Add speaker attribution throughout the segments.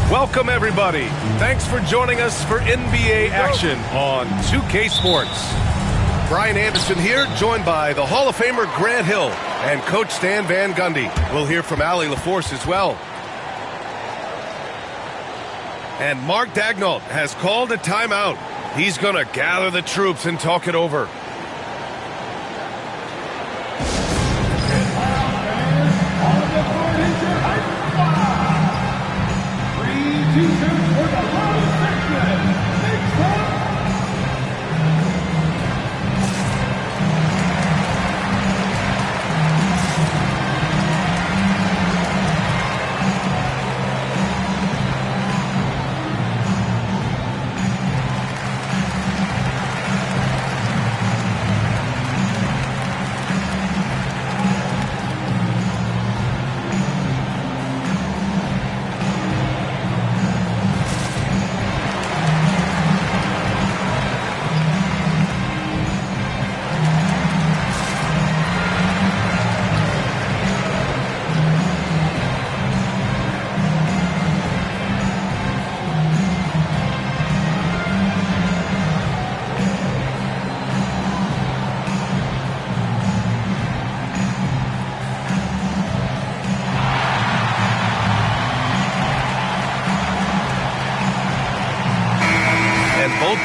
Speaker 1: Welcome, everybody. Thanks for joining us for NBA action on 2K Sports. Brian Anderson here, joined by the Hall of Famer Grant Hill and Coach Stan Van Gundy. We'll hear from Allie LaForce as well. And Mark Daigneault has called a timeout. He's going to gather the troops and talk it over.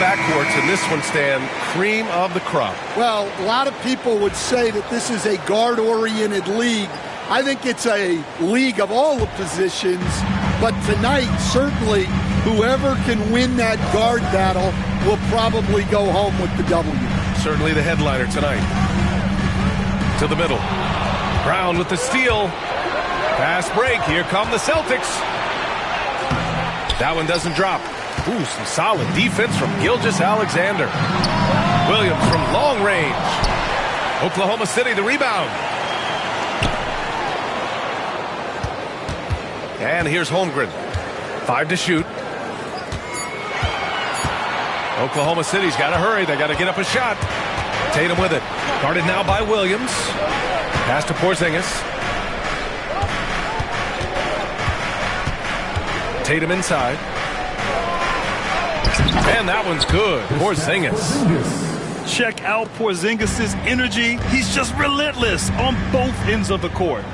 Speaker 1: Backcourts in this one, Stan, cream of the crop.
Speaker 2: Well, a lot of people would say that this is a guard-oriented league. I think it's a league of all the positions, but tonight, certainly, whoever can win that guard battle will probably go home with the W.
Speaker 1: Certainly the headliner tonight. To the middle. Brown with the steal. Fast break. Here come the Celtics. That one doesn't drop. Ooh, some solid defense from Gilgeous-Alexander. Williams from long range. Oklahoma City the rebound. And here's Holmgren. 5 to shoot. Oklahoma City's got to hurry. They got to get up a shot. Tatum with it. Guarded now by Williams. Pass to Porzingis. Tatum inside. And that one's good. Porzingis.
Speaker 3: Check out Porzingis' energy. He's just relentless on both ends of the court.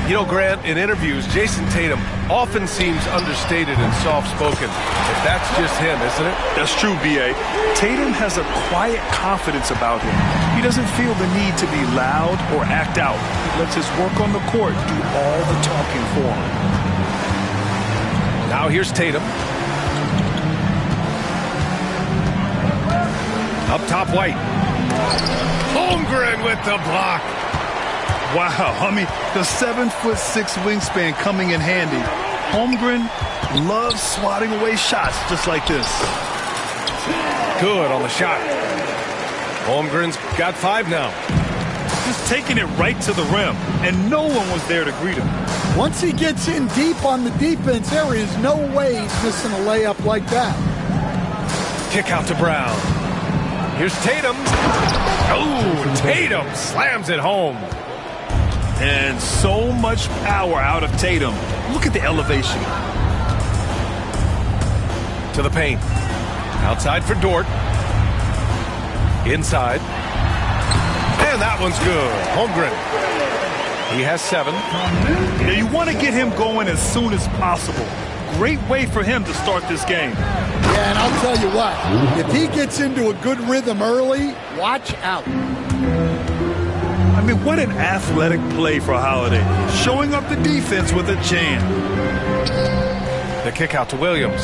Speaker 1: You know, Grant, in interviews, Jason Tatum often seems understated and soft-spoken. But that's just him, isn't it?
Speaker 3: That's true, B.A. Tatum has a quiet confidence about him. He doesn't feel the need to be loud or act out. He lets his work on the court do all the talking for him.
Speaker 1: Now here's Tatum. Up top, White. Holmgren with the block.
Speaker 3: Wow, I mean, the 7'6" wingspan coming in handy. Holmgren loves swatting away shots just like this.
Speaker 1: Good on the shot. Holmgren's got 5 now.
Speaker 3: Just taking it right to the rim, and no one was there to greet him.
Speaker 2: Once he gets in deep on the defense, there is no way he's missing a layup like that.
Speaker 1: Kick out to Brown. Here's Tatum. Oh, Tatum slams it home.
Speaker 3: And so much power out of Tatum. Look at the elevation.
Speaker 1: To the paint. Outside for Dort. Inside. And that one's good. Holmgren. He has 7.
Speaker 3: Now you want to get him going as soon as possible. Great way for him to start this game.
Speaker 2: Yeah, and I'll tell you what, if he gets into a good rhythm early, watch out.
Speaker 3: I mean, what an athletic play for Holiday. Showing up the defense with a jam.
Speaker 1: The kick out to Williams.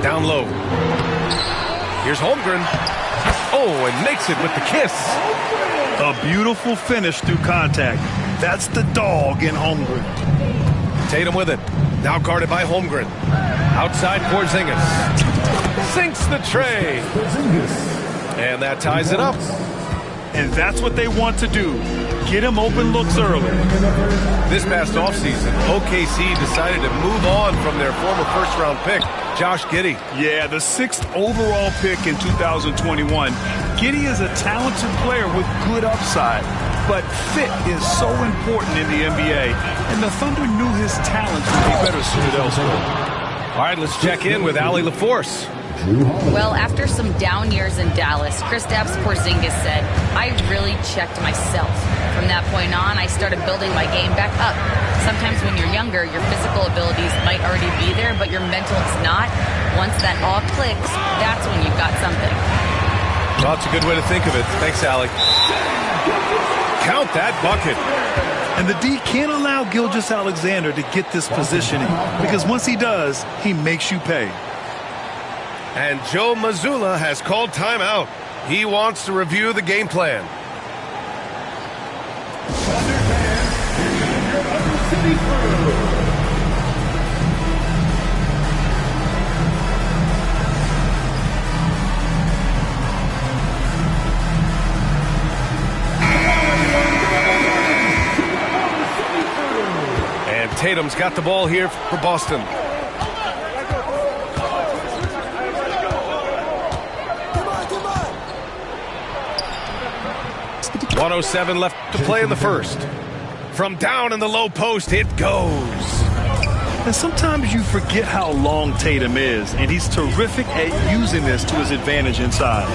Speaker 1: Down low. Here's Holmgren. Oh, and makes it with the kiss.
Speaker 3: A beautiful finish through contact. That's the dog in Holmgren.
Speaker 1: Tatum with it. Now guarded by Holmgren. Outside Porzingis. Sinks the tray. And that ties it up.
Speaker 3: And that's what they want to do. Get him open looks early.
Speaker 1: This past offseason, OKC decided to move on from their former first-round pick, Josh Giddey.
Speaker 3: Yeah, the 6th overall pick in 2021. Giddey is a talented player with good upside. but fit is so important in the NBA, and the Thunder knew his talents would be better suited elsewhere.
Speaker 1: All right, let's check in with Allie LaForce.
Speaker 4: Well, after some down years in Dallas, Kristaps Porzingis said, "I really checked myself. From that point on, I started building my game back up. Sometimes when you're younger, your physical abilities might already be there, but your mental is not. Once that all clicks, that's when you've got something."
Speaker 1: Well, it's a good way to think of it. Thanks, Allie. Count that bucket.
Speaker 3: And the D can't allow Gilgeous-Alexander to get this positioning, because once he does, he makes you pay.
Speaker 1: And Joe Mazzulla has called timeout. He wants to review the game plan. And Tatum's got the ball here for Boston. .107 left to play in the first. From down in the low post, it goes.
Speaker 3: And sometimes you forget how long Tatum is, and he's terrific at using this to his advantage inside.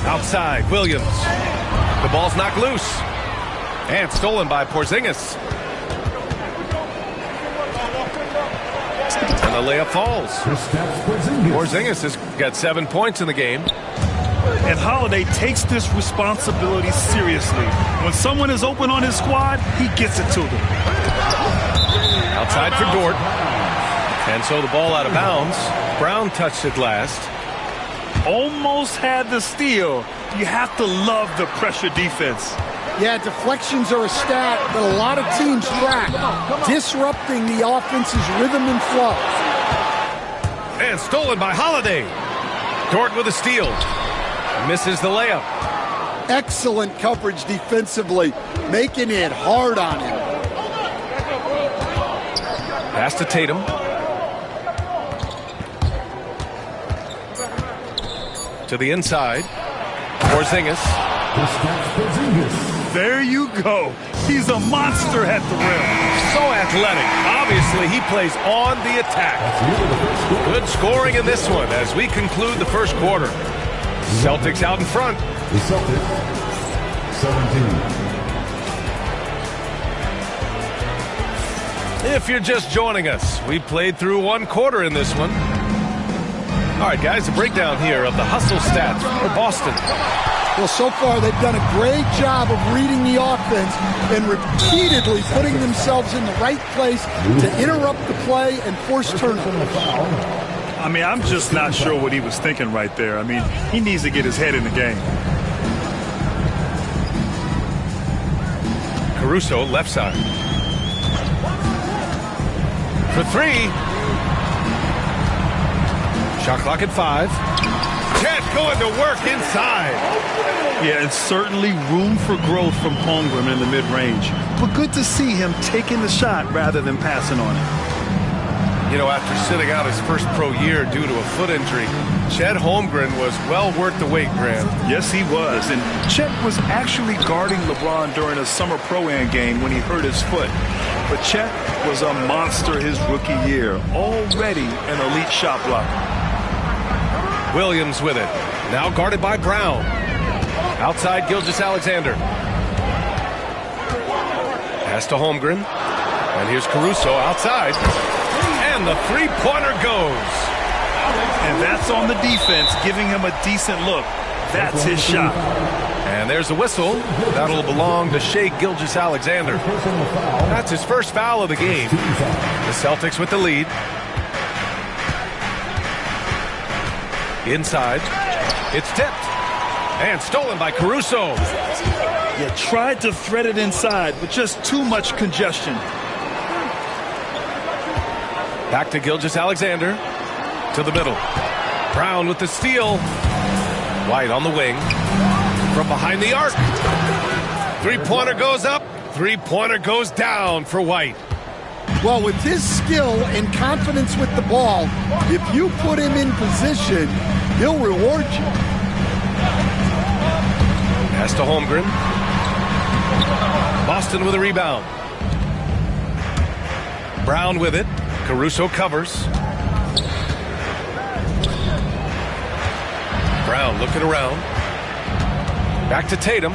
Speaker 1: Outside, Williams. The ball's knocked loose. And stolen by Porzingis. And the layup falls. Porzingis has got 7 points in the game.
Speaker 3: And Holiday takes this responsibility seriously. When someone is open on his squad, he gets it to them.
Speaker 1: Outside for Dort. And so the ball out of bounds. Brown touched it last.
Speaker 3: Almost had the steal. You have to love the pressure defense.
Speaker 2: Yeah, deflections are a stat that a lot of teams track, disrupting the offense's rhythm and flow.
Speaker 1: And stolen by Holiday. Dort with a steal. Misses the layup.
Speaker 2: Excellent coverage defensively, making it hard on him.
Speaker 1: Pass to Tatum. To the inside. Porzingis.
Speaker 3: There you go. He's a monster at the rim.
Speaker 1: So athletic. Obviously, he plays on the attack. Good scoring in this one as we conclude the first quarter. Celtics out in front.
Speaker 5: The Celtics, 17.
Speaker 1: If you're just joining us, we played through one quarter in this one. All right, guys, a breakdown here of the hustle stats for Boston.
Speaker 2: Well, so far they've done a great job of reading the offense and repeatedly putting themselves in the right place to interrupt the play and force turnovers.
Speaker 3: I mean, I'm just not sure what he was thinking right there. I mean, he needs to get his head in the game.
Speaker 1: Caruso, left side. For three. Shot clock at 5. Chet going to work inside.
Speaker 3: Yeah, and certainly room for growth from Holmgren in the mid-range. But good to see him taking the shot rather than passing on it.
Speaker 1: You know, after sitting out his first pro year due to a foot injury, Chet Holmgren was well worth the wait, Grant.
Speaker 3: Yes, he was. And Chet was actually guarding LeBron during a summer Pro-Am game when he hurt his foot. But Chet was a monster his rookie year, already an elite shot blocker.
Speaker 1: Williams with it. Now guarded by Brown. Outside Gilgeous-Alexander. Pass to Holmgren. And here's Caruso outside. And the three-pointer goes.
Speaker 3: And that's on the defense, giving him a decent look. That's his shot.
Speaker 1: And there's a whistle. That'll belong to Shai Gilgeous-Alexander. That's his first foul of the game. The Celtics with the lead. Inside. It's tipped. And stolen by Caruso.
Speaker 3: Yeah, tried to thread it inside, but just too much congestion.
Speaker 1: Back to Gilgeous-Alexander. To the middle. Brown with the steal. White on the wing. From behind the arc. Three-pointer goes up. Three-pointer goes down for White.
Speaker 2: Well, with his skill and confidence with the ball, if you put him in position, he'll reward you.
Speaker 1: Pass to Holmgren. Boston with a rebound. Brown with it. Caruso covers. Brown looking around. Back to Tatum.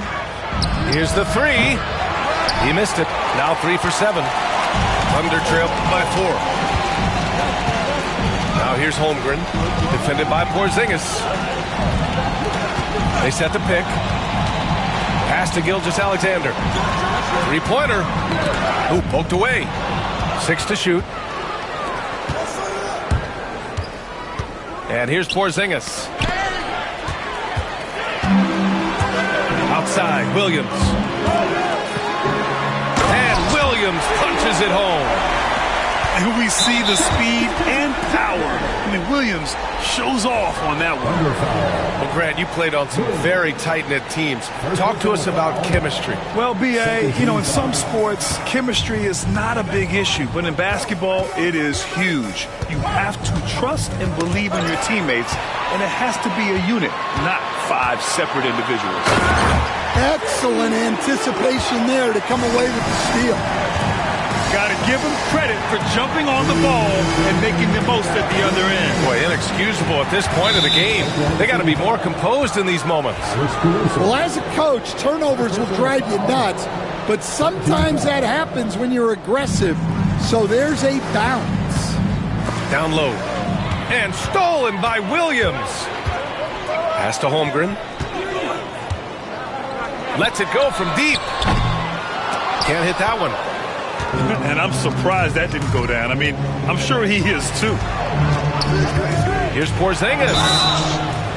Speaker 1: Here's the three. He missed it. Now 3 for 7. Thunder trail by 4. Now here's Holmgren. Defended by Porzingis. They set the pick. Pass to Gilgeous-Alexander. Three-pointer. Ooh, poked away. 6 to shoot. And here's Porzingis. Outside, Williams. And Williams punches it home.
Speaker 3: And we see the speed and power. I mean, Williams shows off on that one.
Speaker 1: Well, Grant, you played on some very tight-knit teams. Talk to us about chemistry.
Speaker 3: Well, B.A., you know, in some sports, chemistry is not a big issue. But in basketball, it is huge. You have to trust and believe in your teammates. And it has to be a unit, not 5 separate individuals.
Speaker 2: Excellent anticipation there to come away with the steal.
Speaker 3: Got to give him credit for jumping on the ball and making the most at the other end.
Speaker 1: Boy, inexcusable at this point of the game. They got to be more composed in these moments.
Speaker 2: Well, as a coach, turnovers will drive you nuts, but sometimes that happens when you're aggressive. So there's a balance.
Speaker 1: Down low. And stolen by Williams. Pass to Holmgren. Lets it go from deep. Can't hit that one.
Speaker 3: And I'm surprised that didn't go down. I mean, I'm sure he is too.
Speaker 1: Here's Porzingis.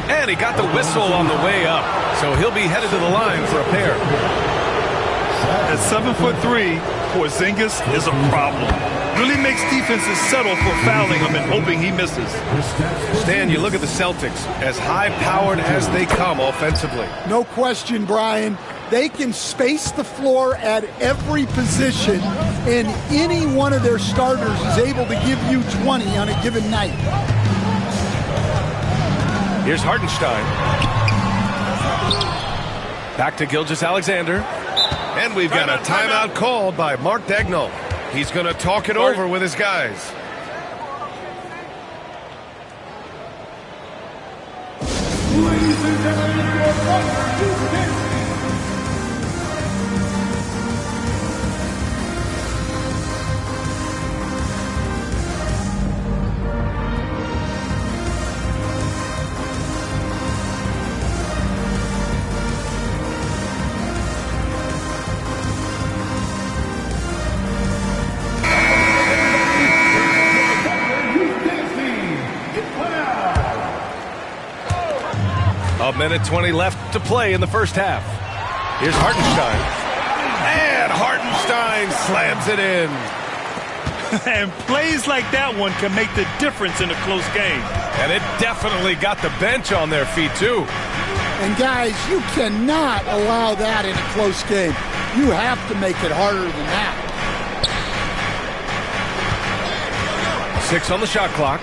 Speaker 1: And he got the whistle on the way up. So he'll be headed to the line for a pair.
Speaker 3: At 7'3", Porzingis is a problem. Really makes defenses settle for fouling him and hoping he misses.
Speaker 1: Stan, you look at the Celtics, as high-powered as they come offensively.
Speaker 2: No question, Brian. They can space the floor at every position, and any one of their starters is able to give you 20 on a given night.
Speaker 1: Here's Hartenstein. Back to Gilgeous-Alexander. And we've got a timeout called by Mark Daigneault. He's going to talk it over with his guys.
Speaker 5: Ladies and gentlemen, your partner,
Speaker 1: A minute 20 left to play in the first half. Here's Hartenstein. And Hartenstein slams it in.
Speaker 3: And plays like that one can make the difference in a close game.
Speaker 1: And it definitely got the bench on their feet, too.
Speaker 2: And, guys, you cannot allow that in a close game. You have to make it harder than that.
Speaker 1: 6 on the shot clock.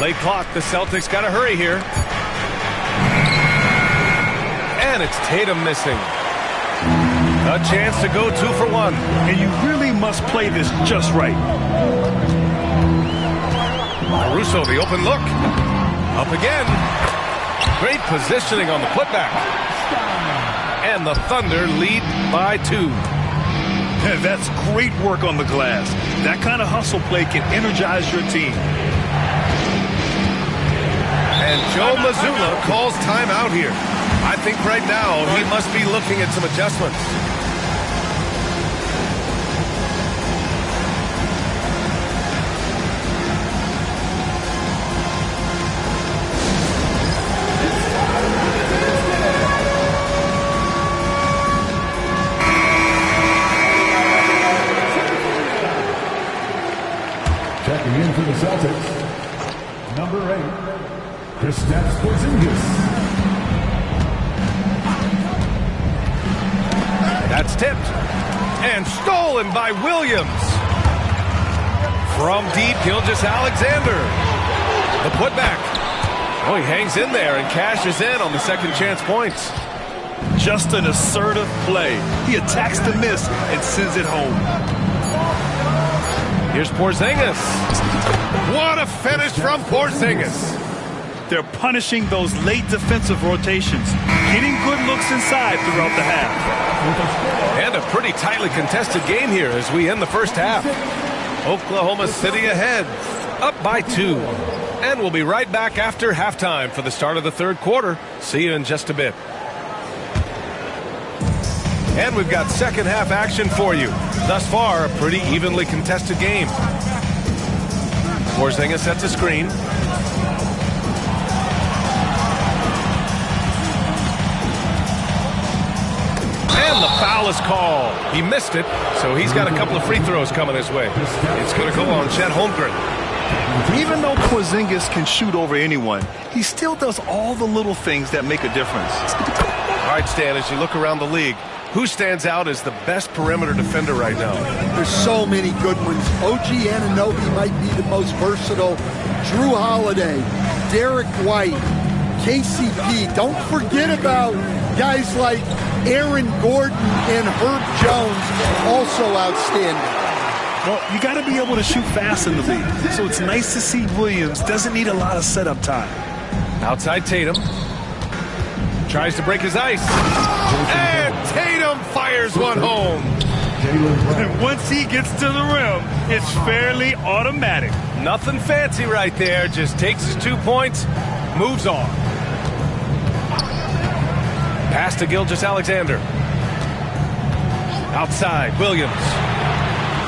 Speaker 1: Late clock, the Celtics got to hurry here. And it's Tatum missing. A chance to go 2 for 1.
Speaker 3: And you really must play this just right.
Speaker 1: Caruso, the open look. Up again. Great positioning on the putback. And the Thunder lead by 2.
Speaker 3: And that's great work on the glass. That kind of hustle play can energize your team.
Speaker 1: And Joe Mazzulla calls timeout here. I think right now he must be looking at some adjustments.
Speaker 5: checking in for the Celtics, number 8. Kristaps Porzingis.
Speaker 1: That's tipped. And stolen by Williams. From deep, Gilgeous-Alexander. The putback. Oh, he hangs in there and cashes in on the second chance points.
Speaker 3: Just an assertive play. He attacks the miss and sends it home.
Speaker 1: Here's Porzingis. What a finish from Porzingis.
Speaker 3: They're punishing those late defensive rotations, getting good looks inside throughout the half.
Speaker 1: And a pretty tightly contested game here as we end the first half. Oklahoma City ahead, up by 2. And we'll be right back after halftime for the start of the third quarter. See you in just a bit. And we've got second half action for you. Thus far, a pretty evenly contested game. Porzingis sets a screen. And the foul is called. He missed it, so he's got a couple of free throws coming his way. It's going to go on Chet Holmgren.
Speaker 3: Even though Porzingis can shoot over anyone, he still does all the little things that make a difference.
Speaker 1: All right, Stan, as you look around the league, who stands out as the best perimeter defender right now?
Speaker 2: There's so many good ones. OG Anunoby might be the most versatile. Drew Holiday, Derek White, KCP. Don't forget about guys like Aaron Gordon and Herb Jones, also outstanding.
Speaker 3: Well, you got to be able to shoot fast in the league. So it's nice to see Williams doesn't need a lot of setup time.
Speaker 1: Outside Tatum. Tries to break his ice. And Tatum fires one home.
Speaker 3: And once he gets to the rim, it's fairly automatic.
Speaker 1: Nothing fancy right there. Just takes his 2 points, moves on. Pass to Gilgeous-Alexander. Outside, Williams.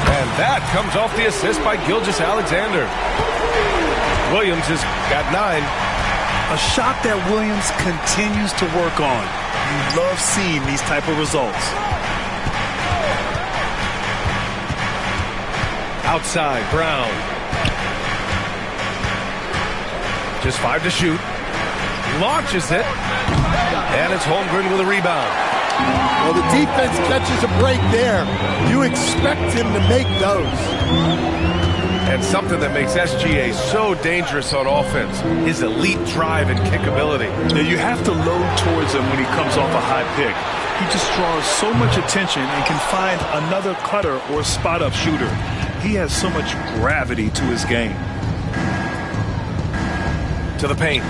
Speaker 1: And that comes off the assist by Gilgeous-Alexander. Williams has got 9.
Speaker 3: A shot that Williams continues to work on. You love seeing these type of results.
Speaker 1: Outside, Brown. Just 5 to shoot. Launches it. And it's Holmgren with a rebound.
Speaker 2: Well, the defense catches a break there. You expect him to make those.
Speaker 1: And something that makes SGA so dangerous on offense, his elite drive and kick ability.
Speaker 3: Now you have to load towards him when he comes off a high pick. He just draws so much attention and can find another cutter or spot-up shooter. He has so much gravity to his game.
Speaker 1: To the paint.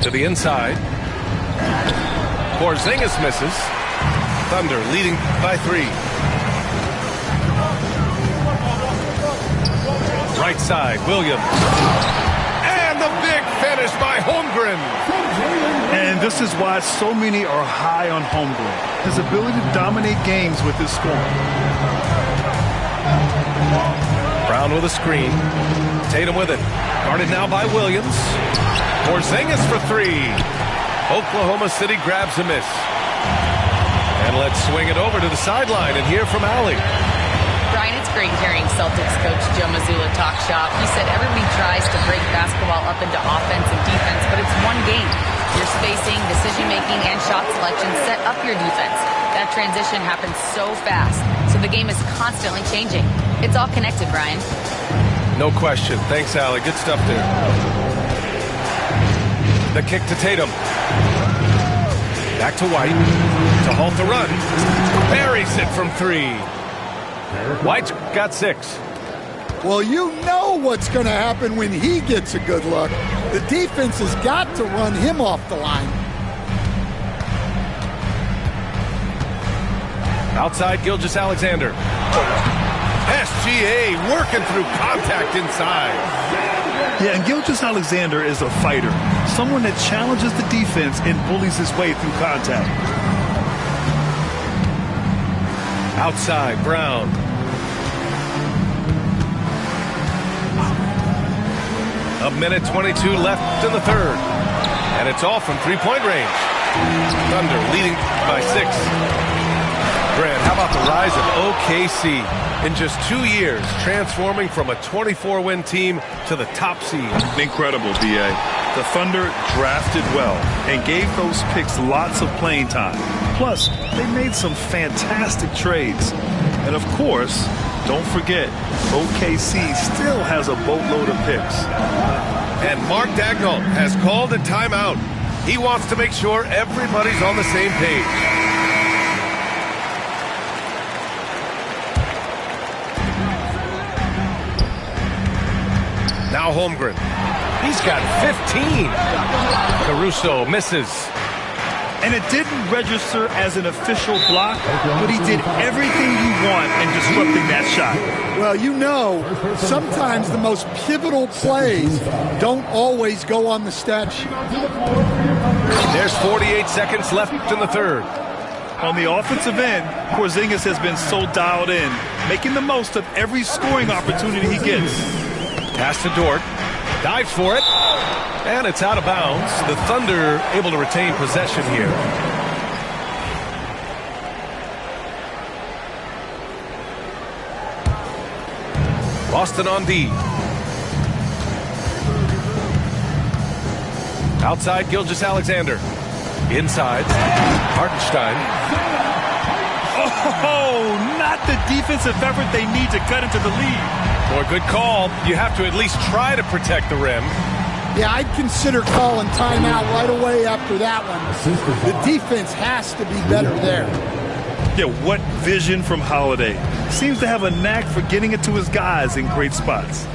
Speaker 1: To the inside. Porzingis misses. Thunder leading by 3. Right side, Williams. And the big finish by Holmgren.
Speaker 3: And this is why so many are high on Holmgren. His ability to dominate games with his scoring.
Speaker 1: Brown with a screen. Tatum with it. Guarded now by Williams. Porzingis for 3. Oklahoma City grabs a miss. And let's swing it over to the sideline and hear from Allie.
Speaker 4: Brian, it's great hearing Celtics coach Joe Mazzulla talk shop. He said everybody tries to break basketball up into offense and defense, but it's one game. Your spacing, decision-making, and shot selection set up your defense. That transition happens so fast, so the game is constantly changing. It's all connected, Brian.
Speaker 1: No question. Thanks, Allie. Good stuff there. The kick to Tatum. Back to White to halt the run. Buries it from 3. White's got 6.
Speaker 2: Well, you know what's going to happen when he gets a good look. The defense has got to run him off the line.
Speaker 1: Outside, Gilgeous-Alexander. SGA working through contact inside.
Speaker 3: Yeah, and Gilgeous-Alexander is a fighter. Someone that challenges the defense and bullies his way through contact.
Speaker 1: Outside, Brown. A minute 22 left in the third. And it's all from three-point range. Thunder leading by 6. Grant, how about the rise of OKC? In just 2 years, transforming from a 24-win team to the top seed.
Speaker 3: Incredible, B.A. The Thunder drafted well and gave those picks lots of playing time. Plus, they made some fantastic trades. And of course, Don't forget, OKC still has a boatload of picks.
Speaker 1: And Mark Daigneault has called a timeout. He wants to make sure everybody's on the same page. Now Holmgren. He's got 15. Caruso misses.
Speaker 3: And it didn't register as an official block, but he did everything you want in disrupting that shot.
Speaker 2: Well, you know, sometimes the most pivotal plays don't always go on the stat sheet.
Speaker 1: There's 48 seconds left in the third.
Speaker 3: On the offensive end, Porzingis has been so dialed in, making the most of every scoring opportunity he gets.
Speaker 1: Pass to Dort. Dives for it. And it's out of bounds. The Thunder able to retain possession here. Boston on D. Outside, Gilgeous-Alexander. Inside, Hartenstein.
Speaker 3: Oh, not the defensive effort they need to cut into the lead.
Speaker 1: Boy, good call. You have to at least try to protect the rim.
Speaker 2: Yeah, I'd consider calling timeout right away after that one. The defense has to be better there.
Speaker 3: Yeah, what vision from Holiday. Seems to have a knack for getting it to his guys in great spots.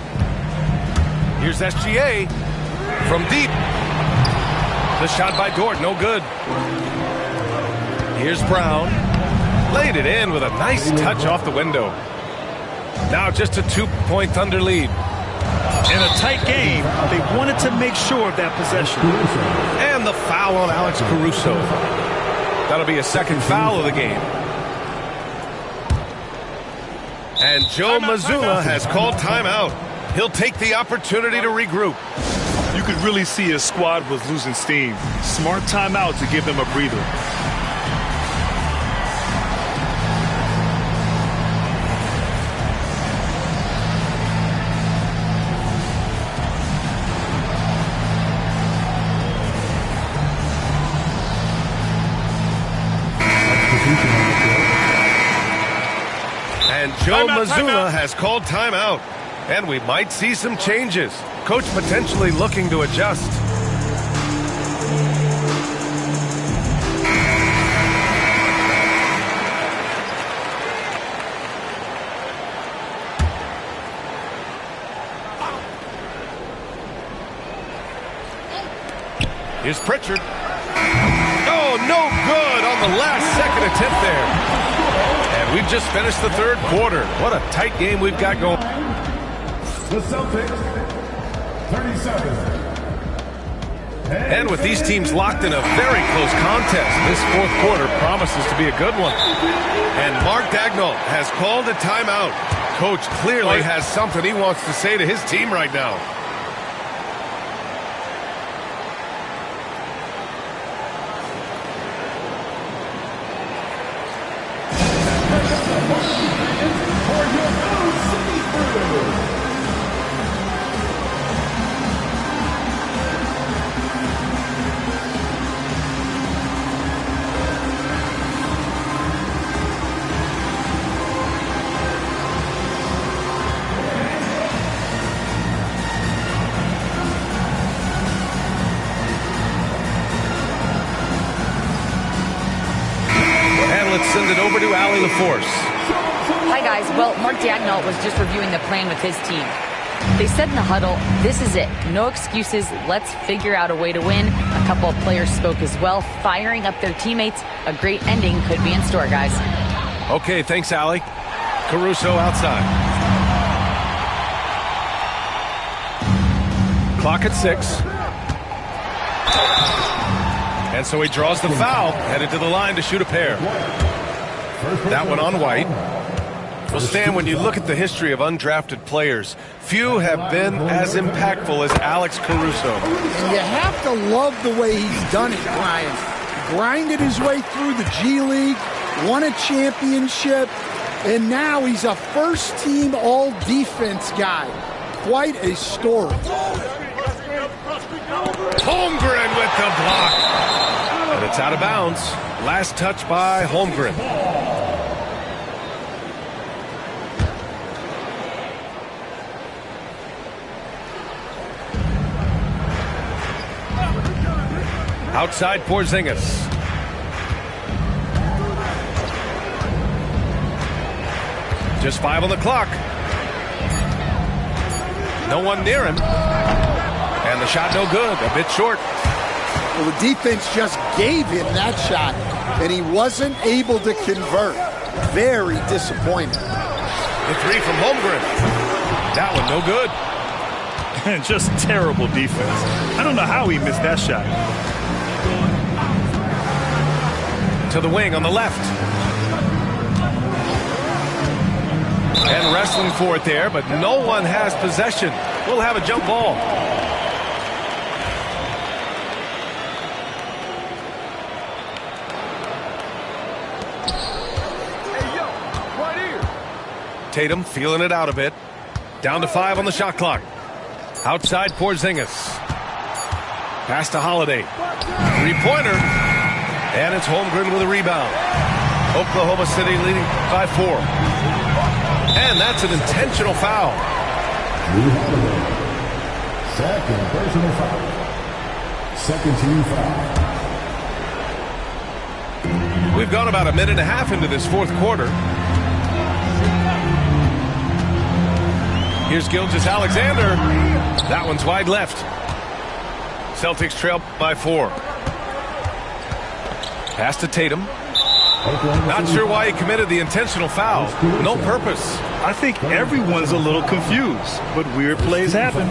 Speaker 1: Here's SGA from deep. The shot by Dort, no good. Here's Brown. Laid it in with a nice touch off the window. Now just a 2-point Thunder lead.
Speaker 3: In a tight game, they wanted to make sure of that possession.
Speaker 1: And the foul on Alex Caruso. That'll be a second foul of the game. And Joe Mazzulla has called timeout. He'll take the opportunity to regroup.
Speaker 3: You could really see his squad was losing steam. Smart timeout to give them a breather.
Speaker 1: And Joe Mazzulla has called timeout. And we might see some changes. Coach potentially looking to adjust. Here's Pritchard. Oh, no good on the last second attempt there. And we've just finished the third quarter. What a tight game we've got going.
Speaker 5: The Celtics, 37.
Speaker 1: And with these teams locked in a very close contest, this fourth quarter promises to be a good one. And Mark Daigneault has called a timeout. Coach clearly has something he wants to say to his team right now. Send it over to Allie LaForce.
Speaker 4: Hi, guys. Well, Mark Daigneault was just reviewing the plan with his team. They said in the huddle, this is it. No excuses. Let's figure out a way to win. A couple of players spoke as well, firing up their teammates. A great ending could be in store, guys.
Speaker 1: Okay, thanks, Allie. Caruso outside. Clock at 6. And so he draws the foul, headed to the line to shoot a pair. That one on White. Well, Stan, when you look at the history of undrafted players, few have been as impactful as Alex Caruso.
Speaker 2: And you have to love the way he's done it, Brian. Grinded his way through the G League, won a championship, and now he's a first-team all-defense guy. Quite a story.
Speaker 1: Holmgren with the block. And it's out of bounds. Last touch by Holmgren. Outside Porzingis. Just 5 on the clock. No one near him. And the shot no good, a bit short.
Speaker 2: Well, the defense just gave him that shot, and he wasn't able to convert. Very disappointing.
Speaker 1: The three from Holmgren. That one no good.
Speaker 3: And just terrible defense. I don't know how he missed that shot.
Speaker 1: To the wing on the left. And wrestling for it there, but no one has possession. We'll have a jump ball. Tatum feeling it out a bit. Down to 5 on the shot clock. Outside Porzingis. Pass to Holiday. Three-pointer. And it's Holmgren with a rebound. Oklahoma City leading by 4. And that's an intentional foul.
Speaker 5: Second personal foul. Second team foul.
Speaker 1: We've gone about a minute and a half into this fourth quarter. Here's Gilgeous-Alexander. That one's wide left. Celtics trail by 4. Pass to Tatum. Not sure why he committed the intentional foul. No purpose.
Speaker 3: I think everyone's a little confused, but weird plays happen.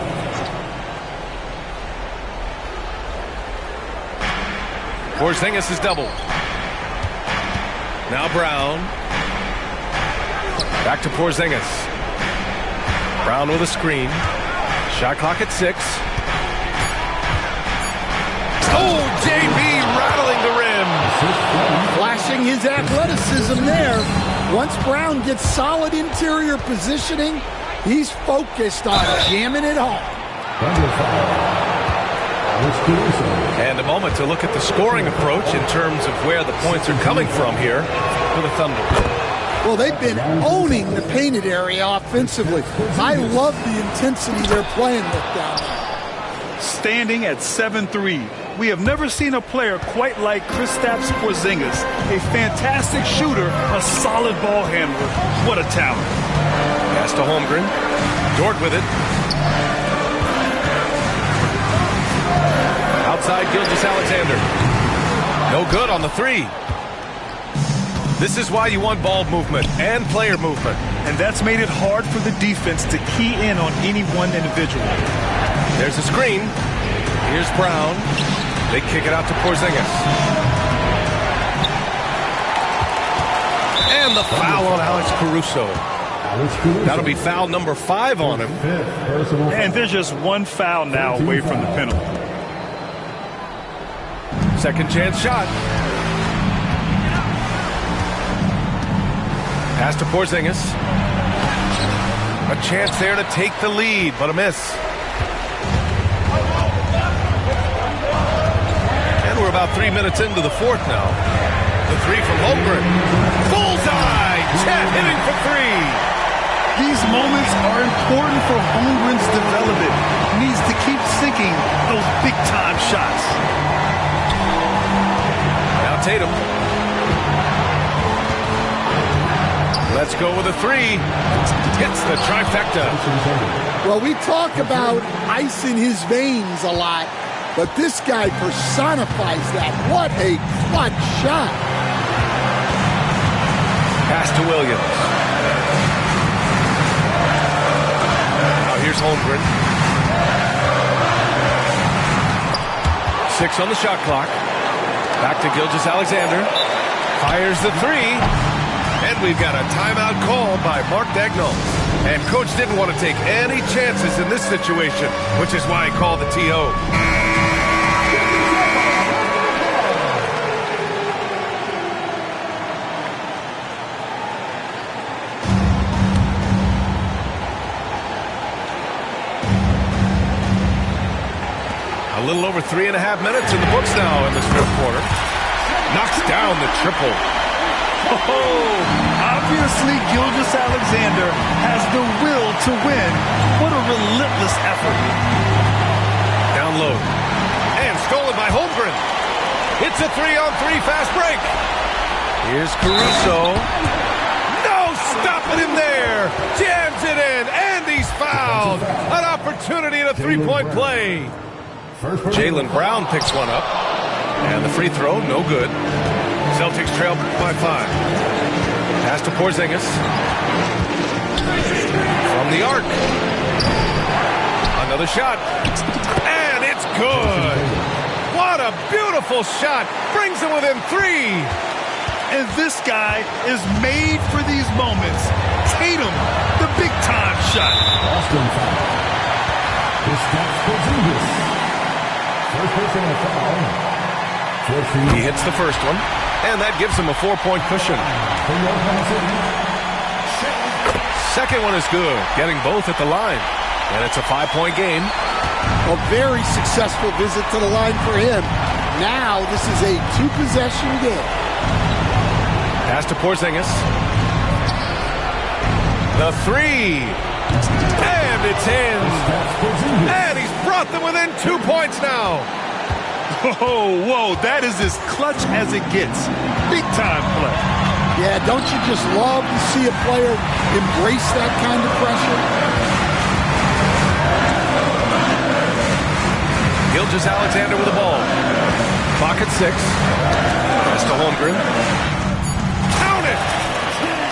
Speaker 1: Porzingis is doubled. Now Brown. Back to Porzingis. Brown with a screen. Shot clock at 6. Oh, JB rattling the rim.
Speaker 2: Flashing his athleticism there. Once Brown gets solid interior positioning, he's focused on jamming it home.
Speaker 1: And a moment to look at the scoring approach in terms of where the points are coming from here for the Thunder.
Speaker 2: Well, they've been owning the painted area offensively. I love the intensity they're playing with down there.
Speaker 3: Standing at 7-3, we have never seen a player quite like Kristaps Porzingis. A fantastic shooter, a solid ball handler. What a talent.
Speaker 1: Pass to Holmgren. Dort with it. Outside Gilgeous-Alexander. No good on the 3. This is why you want ball movement and player movement.
Speaker 3: And that's made it hard for the defense to key in on any one individual.
Speaker 1: There's a screen. Here's Brown. They kick it out to Porzingis. And the foul on Alex Caruso. That'll be foul number 5 on him.
Speaker 3: And there's just one foul now away from the penalty.
Speaker 1: Second chance shot. Pass to Porzingis. A chance there to take the lead, but a miss. And we're about 3 minutes into the fourth now. The 3 from Holmgren. Bullseye! Chet hitting for 3.
Speaker 3: These moments are important for Holmgren's development. He needs to keep sinking those big-time shots.
Speaker 1: Now Tatum. Let's go with a 3. Hits the trifecta.
Speaker 2: Well, we talk about ice in his veins a lot, but this guy personifies that. What a clutch shot.
Speaker 1: Pass to Williams. Now here's Holmgren. 6 on the shot clock. Back to Gilgeous-Alexander. Fires the 3. And we've got a timeout call by Mark Daigneault. And Coach didn't want to take any chances in this situation, which is why he called the TO. A little over 3.5 minutes in the books now in this fourth quarter. Knocks down the triple.
Speaker 3: Oh, obviously Gilgeous-Alexander has the will to win. What a relentless effort.
Speaker 1: Down low. And stolen by Holmgren. It's a 3-on-3 fast break. Here's Caruso. No, stopping him there. Jams it in, and he's fouled. An opportunity in a three-point play. Jaylen Brown picks one up. And the free throw, no good. Celtics trail by 5. Pass to Porzingis. From the arc. Another shot. And it's good. What a beautiful shot. Brings them within 3.
Speaker 3: And this guy is made for these moments. Tatum, the big-time shot.
Speaker 5: Boston foul. Kristaps Porzingis. First personal foul.
Speaker 1: He hits the first one, and that gives him a 4-point cushion. Second one is good, getting both at the line. And it's a 5-point game.
Speaker 2: A very successful visit to the line for him. Now this is a 2-possession game.
Speaker 1: Pass to Porzingis. The 3. And it's in. And he's brought them within 2 points now.
Speaker 3: Whoa, that is as clutch as it gets. Big-time play.
Speaker 2: Yeah, don't you just love to see a player embrace that kind of pressure?
Speaker 1: Gilgeous-Alexander with the ball. Clock at 6. Pass to Holmgren. Count it!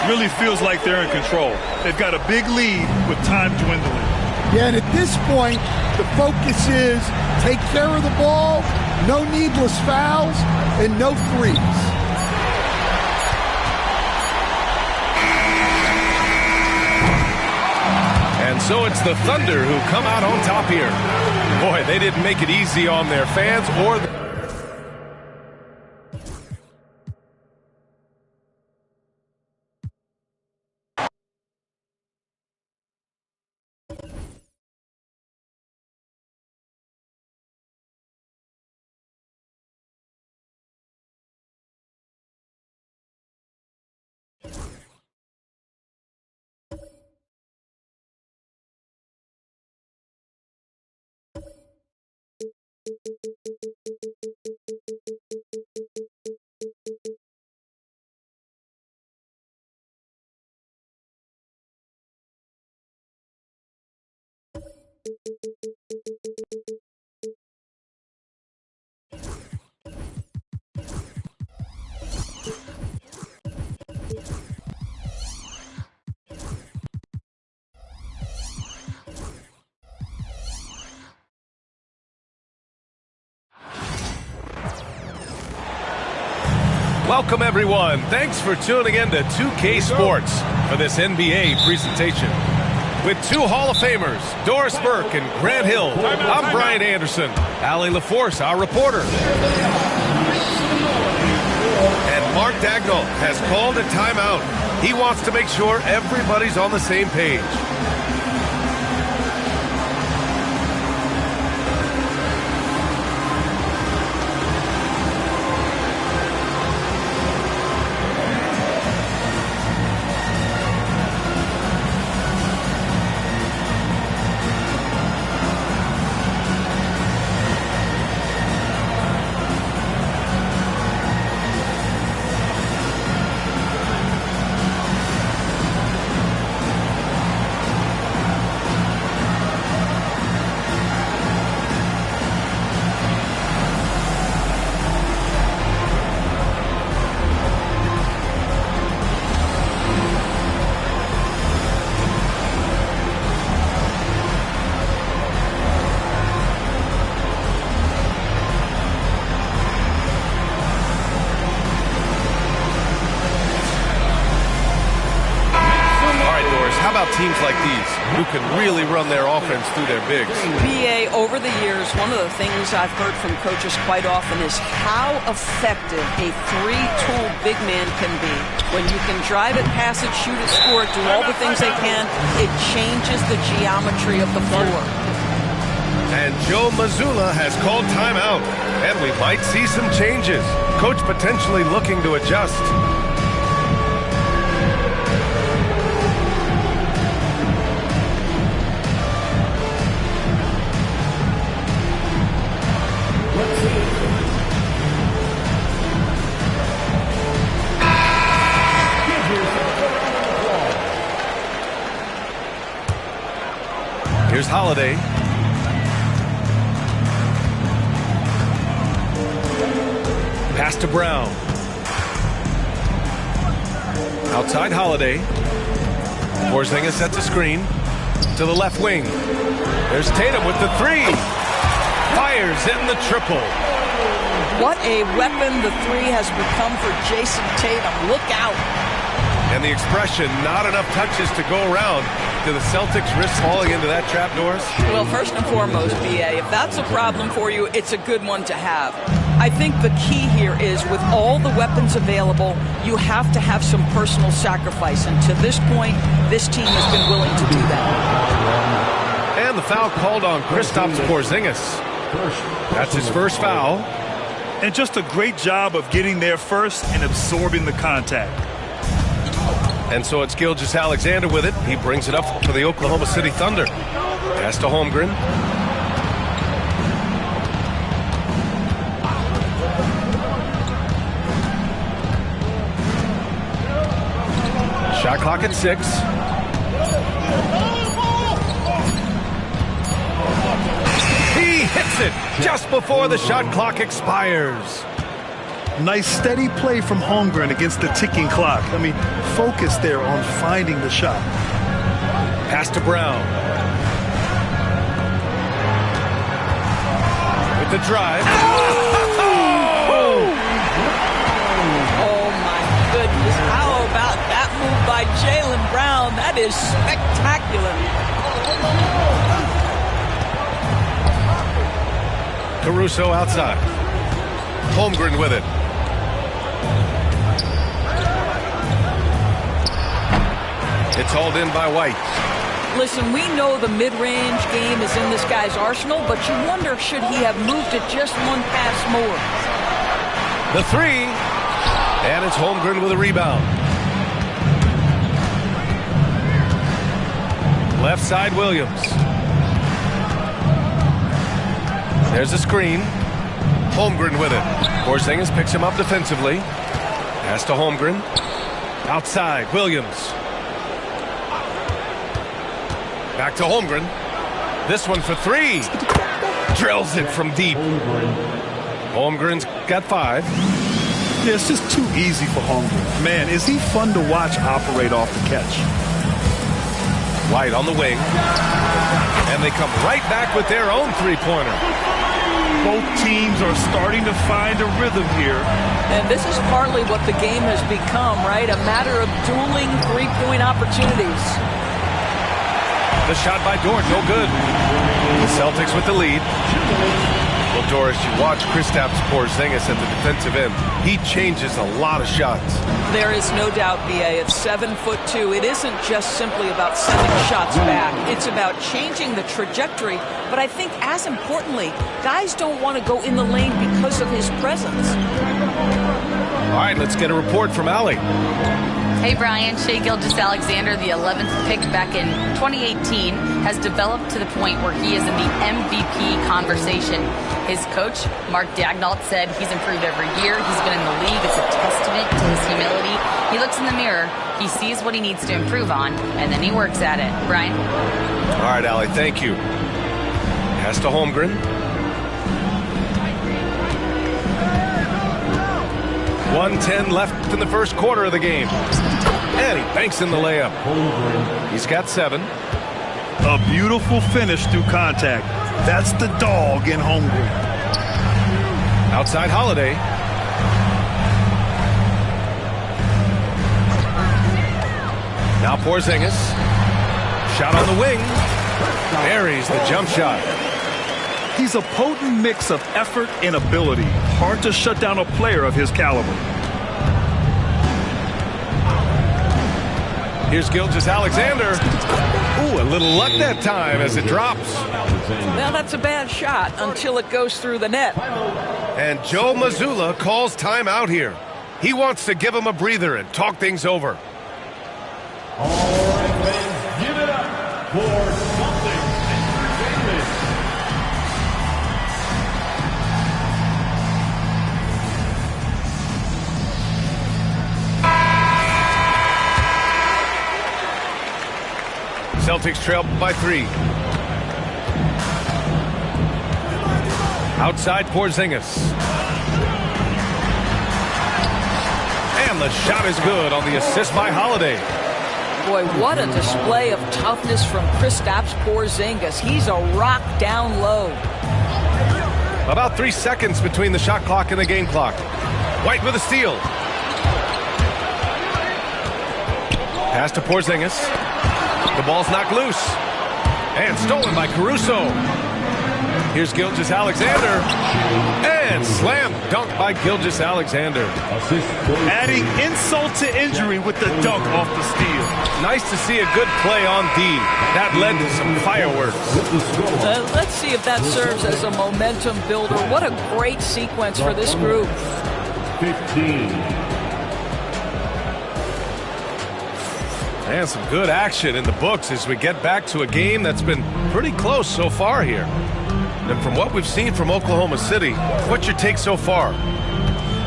Speaker 3: Really feels like they're in control. They've got a big lead with time dwindling.
Speaker 2: Yeah, and at this point, the focus is take care of the ball, no needless fouls, and no threes.
Speaker 1: And so it's the Thunder who come out on top here. Boy, they didn't make it easy on their fans or the Welcome, everyone. Thanks for tuning in to 2K Sports for this NBA presentation. With 2 Hall of Famers, Doris Burke and Grant Hill, I'm Brian Anderson. Allie LaForce, our reporter. And Mark Dagnall has called a timeout. He wants to make sure everybody's on the same page. Teams like these who can really run their offense through their bigs.
Speaker 6: BA, over the years, one of the things I've heard from coaches quite often is how effective a 3-tool big man can be. When you can drive it, pass it, shoot it, score it, do all the things they can, it changes the geometry of the floor.
Speaker 1: And Joe Mazzulla has called timeout, and we might see some changes. Coach potentially looking to adjust. Holiday. Pass to Brown. Outside Holiday. Porzingis sets a screen to the left wing. There's Tatum with the three. Fires in the triple.
Speaker 6: What a weapon the three has become for Jason Tatum. Look out.
Speaker 1: And the expression, not enough touches to go around. Do the Celtics risk falling into that trap, Doris?
Speaker 6: Well, first and foremost, BA, if that's a problem for you, it's a good one to have. I think the key here is with all the weapons available, you have to have some personal sacrifice. And to this point, this team has been willing to do that.
Speaker 1: And the foul called on Kristaps Porzingis. That's his first foul.
Speaker 3: And just a great job of getting there first and absorbing the contact.
Speaker 1: And so it's Gilgeous-Alexander with it. He brings it up for the Oklahoma City Thunder. Pass to Holmgren. Shot clock at 6. He hits it just before the shot clock expires.
Speaker 3: Nice steady play from Holmgren against the ticking clock. I mean, focus there on finding the shot.
Speaker 1: Pass to Brown. With the drive.
Speaker 6: Oh, my goodness. How about that move by Jaylen Brown? That is spectacular.
Speaker 1: Caruso outside. Holmgren with it. It's hauled in by White.
Speaker 6: Listen, we know the mid-range game is in this guy's arsenal, but you wonder, should he have moved it just one pass more?
Speaker 1: The three. And it's Holmgren with a rebound. Left side, Williams. There's a screen. Holmgren with it. Porzingis picks him up defensively. Pass to Holmgren. Outside, Williams. Back to Holmgren. This one for three. Drills it from deep. Holmgren's got 5.
Speaker 3: Yeah, it's just too easy for Holmgren. Man, is he fun to watch operate off the catch.
Speaker 1: White on the wing. And they come right back with their own three-pointer.
Speaker 3: Both teams are starting to find a rhythm here.
Speaker 6: And this is partly what the game has become, right? A matter of dueling three-point opportunities.
Speaker 1: The shot by Dort, no good. The Celtics with the lead. Well, Doris, you watch Kristaps Porzingis at the defensive end. He changes a lot of shots.
Speaker 6: There is no doubt, BA, at 7'2", it isn't just simply about sending shots back. It's about changing the trajectory. But I think, as importantly, guys don't want to go in the lane because of his presence.
Speaker 1: All right, let's get a report from Allie.
Speaker 4: Hey, Brian. Shai Gilgeous-Alexander, the 11th pick back in 2018, has developed to the point where he is in the MVP conversation. His coach, Mark Daigneault, said he's improved every year. He's been in the league. It's a testament to his humility. He looks in the mirror, he sees what he needs to improve on, and then he works at it. Brian?
Speaker 1: All right, Allie, thank you. Pass to Holmgren. 1:10 left in the first quarter of the game. And he banks in the layup. He's got 7.
Speaker 3: A beautiful finish through contact. That's the dog in Holmgren.
Speaker 1: Outside Holiday. Now Porzingis. Shot on the wing. Buries the jump shot.
Speaker 3: He's a potent mix of effort and ability. Hard to shut down a player of his caliber.
Speaker 1: Here's Gilgeous-Alexander. Ooh, a little luck that time as it drops.
Speaker 6: Well, that's a bad shot until it goes through the net.
Speaker 1: And Joe Mazzulla calls timeout here. He wants to give him a breather and talk things over.
Speaker 5: All right, fans, give it up for something entertainment.
Speaker 1: Celtics trail by 3. Outside Porzingis. And the shot is good on the assist by Holiday.
Speaker 6: Boy, what a display of toughness from Kristaps Porzingis. He's a rock down low.
Speaker 1: About 3 seconds between the shot clock and the game clock. White with a steal. Pass to Porzingis. The ball's knocked loose. And stolen by Caruso. Here's Gilgeous-Alexander. And slam dunk by Gilgeous-Alexander.
Speaker 3: Adding insult to injury with the dunk off the steal.
Speaker 1: Nice to see a good play on D. That led to some fireworks.
Speaker 6: Let's see if that serves as a momentum builder. What a great sequence for this group.
Speaker 5: 15.
Speaker 1: And some good action in the books as we get back to a game that's been pretty close so far here. And from what we've seen from Oklahoma City, what's your take so far?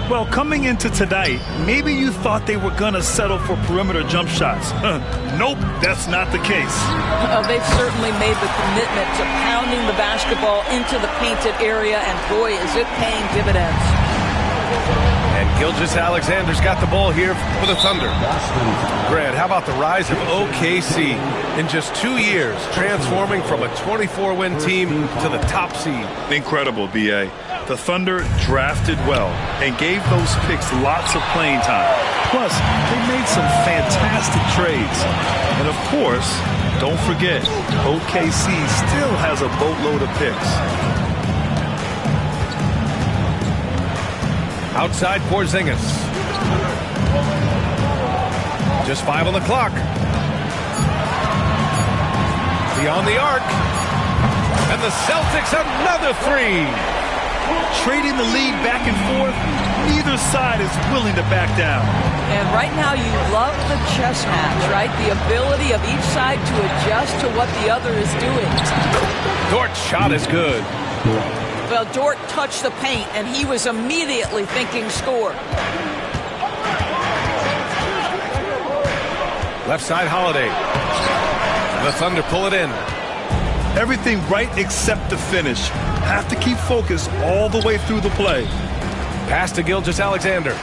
Speaker 3: Well, coming into tonight, maybe you thought they were going to settle for perimeter jump shots. Nope, that's not the case.
Speaker 6: They've certainly made the commitment to pounding the basketball into the painted area, and boy, is it paying dividends.
Speaker 1: And Gilgeous-Alexander's got the ball here for the Thunder. Grant, how about the rise of OKC in just 2 years, transforming from a 24-win team to the top seed?
Speaker 3: Incredible, B.A. The Thunder drafted well and gave those picks lots of playing time. Plus, they made some fantastic trades. And of course, don't forget, OKC still has a boatload of picks.
Speaker 1: Outside Porzingis. Just 5 on the clock. Beyond the arc. And the Celtics another 3.
Speaker 3: Trading the lead back and forth, neither side is willing to back down.
Speaker 6: And right now you love the chess match, right? The ability of each side to adjust to what the other is doing.
Speaker 1: Dort's shot is good.
Speaker 6: Well, Dort touched the paint, and he was immediately thinking score.
Speaker 1: Left side Holiday. The Thunder pull it in.
Speaker 3: Everything right except the finish. Have to keep focused all the way through the play.
Speaker 1: Pass to Gilgeous-Alexander.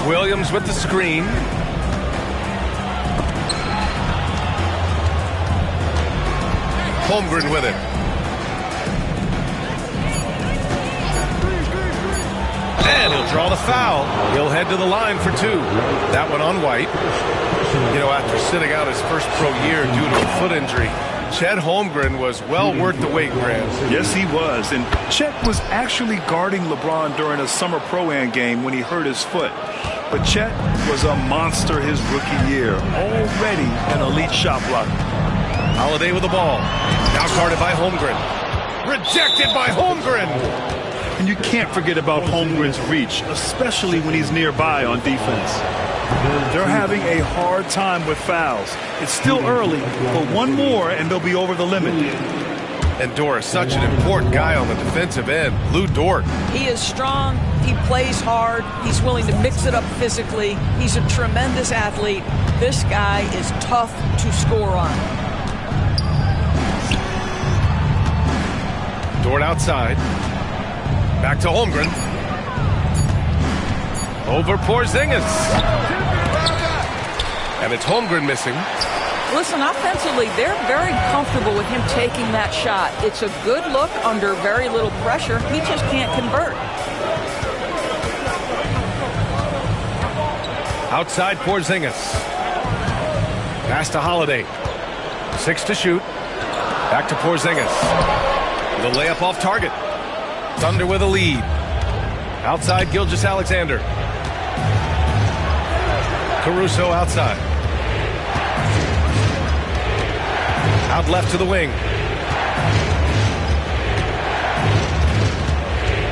Speaker 1: Williams with the screen. Holmgren with it. And he'll draw the foul. He'll head to the line for 2. That one on White. You know, after sitting out his first pro year due to a foot injury, Chet Holmgren was well worth the wait, Grant.
Speaker 3: Yes, he was. And Chet was actually guarding LeBron during a summer Pro-Am game when he hurt his foot. But Chet was a monster his rookie year. Already an elite shot blocker.
Speaker 1: Holiday with the ball. Now guarded by Holmgren. Rejected by Holmgren.
Speaker 3: And you can't forget about Holmgren's reach, especially when he's nearby on defense. They're having a hard time with fouls. It's still early, but one more and they'll be over the limit.
Speaker 1: And Dort is such an important guy on the defensive end. Lou Dort.
Speaker 6: He is strong. He plays hard. He's willing to mix it up physically. He's a tremendous athlete. This guy is tough to score on.
Speaker 1: Dort outside. Back to Holmgren. Over Porzingis. And it's Holmgren missing.
Speaker 6: Listen, offensively, they're very comfortable with him taking that shot. It's a good look under very little pressure. He just can't convert.
Speaker 1: Outside Porzingis. Pass to Holiday. 6 to shoot. Back to Porzingis. The layup off target. Thunder with a lead. Outside Gilgeous-Alexander. Caruso outside. Out left to the wing.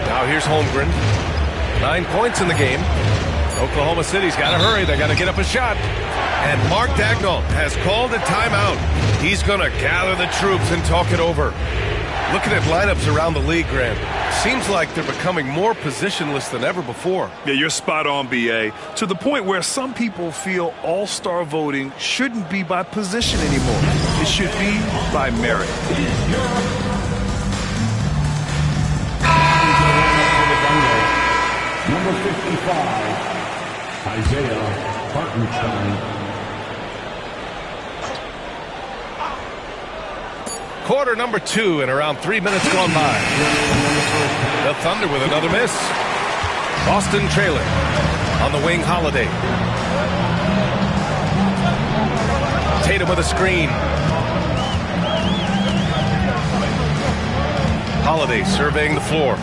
Speaker 1: Now here's Holmgren. 9 points in the game. Oklahoma City's got to hurry. They got to get up a shot. And Mark Daigneault has called a timeout. He's going to gather the troops and talk it over. Looking at lineups around the league, Grant, seems like they're becoming more positionless than ever before.
Speaker 3: Yeah, you're spot on, B.A. To the point where some people feel all-star voting shouldn't be by position anymore. It should be by merit.
Speaker 5: number 55, Isaiah Hartenstein.
Speaker 1: Quarter number 2 and around 3 minutes gone by. The Thunder with another miss. Boston trailing. On the wing, Holiday. Tatum with a screen. Holiday surveying the floor.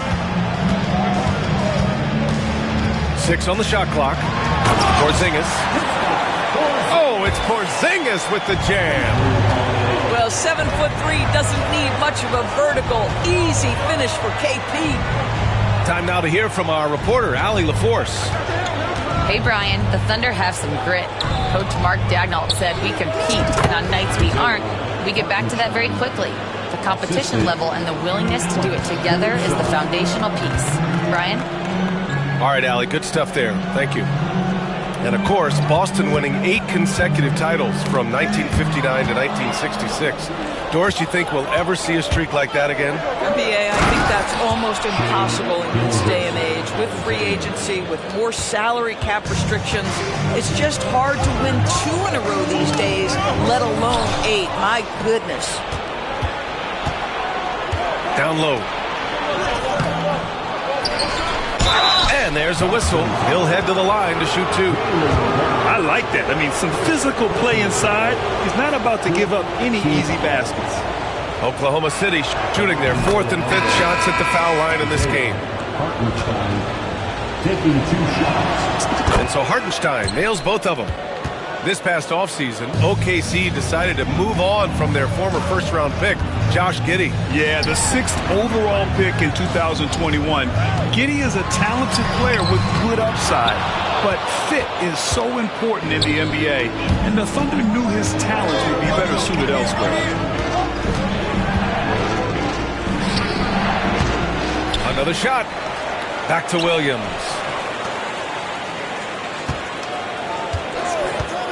Speaker 1: 6 on the shot clock. Porzingis. Oh, it's Porzingis with the jam.
Speaker 6: Well, 7'3" doesn't need much of a vertical, easy finish for KP.
Speaker 1: Time now to hear from our reporter, Allie LaForce.
Speaker 4: Hey, Brian, the Thunder have some grit. Coach Mark Daigneault said we compete, and on nights we aren't, we get back to that very quickly. The competition level and the willingness to do it together is the foundational piece. Brian?
Speaker 1: All right, Allie, good stuff there. Thank you. And, of course, Boston winning 8 consecutive titles from 1959 to 1966. Doris, you think we'll ever see a streak like that again?
Speaker 6: NBA, I think that's almost impossible in this day and age. With free agency, with more salary cap restrictions, it's just hard to win 2 in a row these days, let alone 8. My goodness.
Speaker 1: Down low. And there's a whistle. He'll head to the line to shoot 2.
Speaker 3: I like that. I mean, some physical play inside. He's not about to give up any easy baskets.
Speaker 1: Oklahoma City shooting their 4th and 5th shots at the foul line in this game.
Speaker 5: Hartenstein taking 2 shots.
Speaker 1: And so Hartenstein nails both of them. This past offseason, OKC decided to move on from their former first-round pick, Josh Giddey.
Speaker 3: Yeah, the 6th overall pick in 2021. Giddey is a talented player with good upside, but fit is so important in the NBA, and the Thunder knew his talent would be better suited elsewhere.
Speaker 1: Another shot. Back to Williams.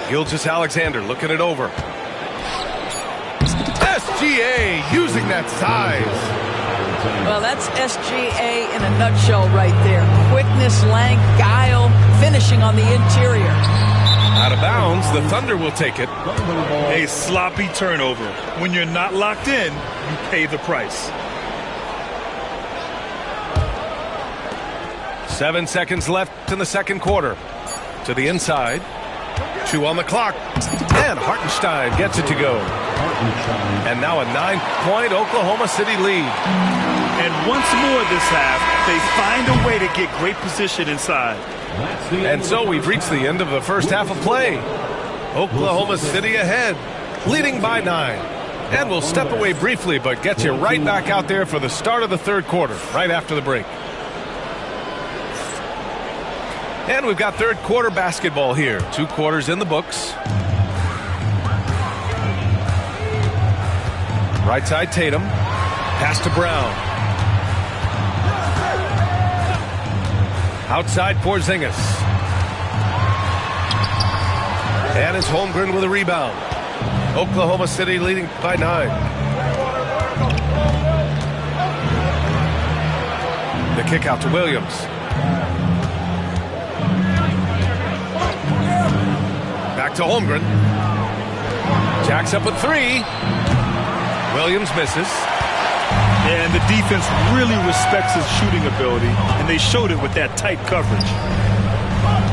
Speaker 1: Gilgeous-Alexander looking it over. SGA using that size.
Speaker 6: Well, that's SGA in a nutshell right there. Quickness, length, guile, finishing on the interior.
Speaker 1: Out of bounds, the Thunder will take it.
Speaker 3: A sloppy turnover. When you're not locked in, you pay the price.
Speaker 1: 7 seconds left in the second quarter. To the inside. 2 on the clock. And Hartenstein gets it to go. And now a 9-point Oklahoma City lead.
Speaker 3: And once more this half, they find a way to get great position inside.
Speaker 1: And so we've reached the end of the first half of play. Oklahoma City ahead, leading by 9. And we'll step away briefly, but get you right back out there for the start of the third quarter, right after the break. And we've got third quarter basketball here. 2 quarters in the books. Right side Tatum. Pass to Brown. Outside Porzingis. And it's Holmgren with a rebound. Oklahoma City leading by 9. The kick out to Williams. Back to Holmgren. Jacks up at 3. Williams misses.
Speaker 3: And the defense really respects his shooting ability, and they showed it with that tight coverage.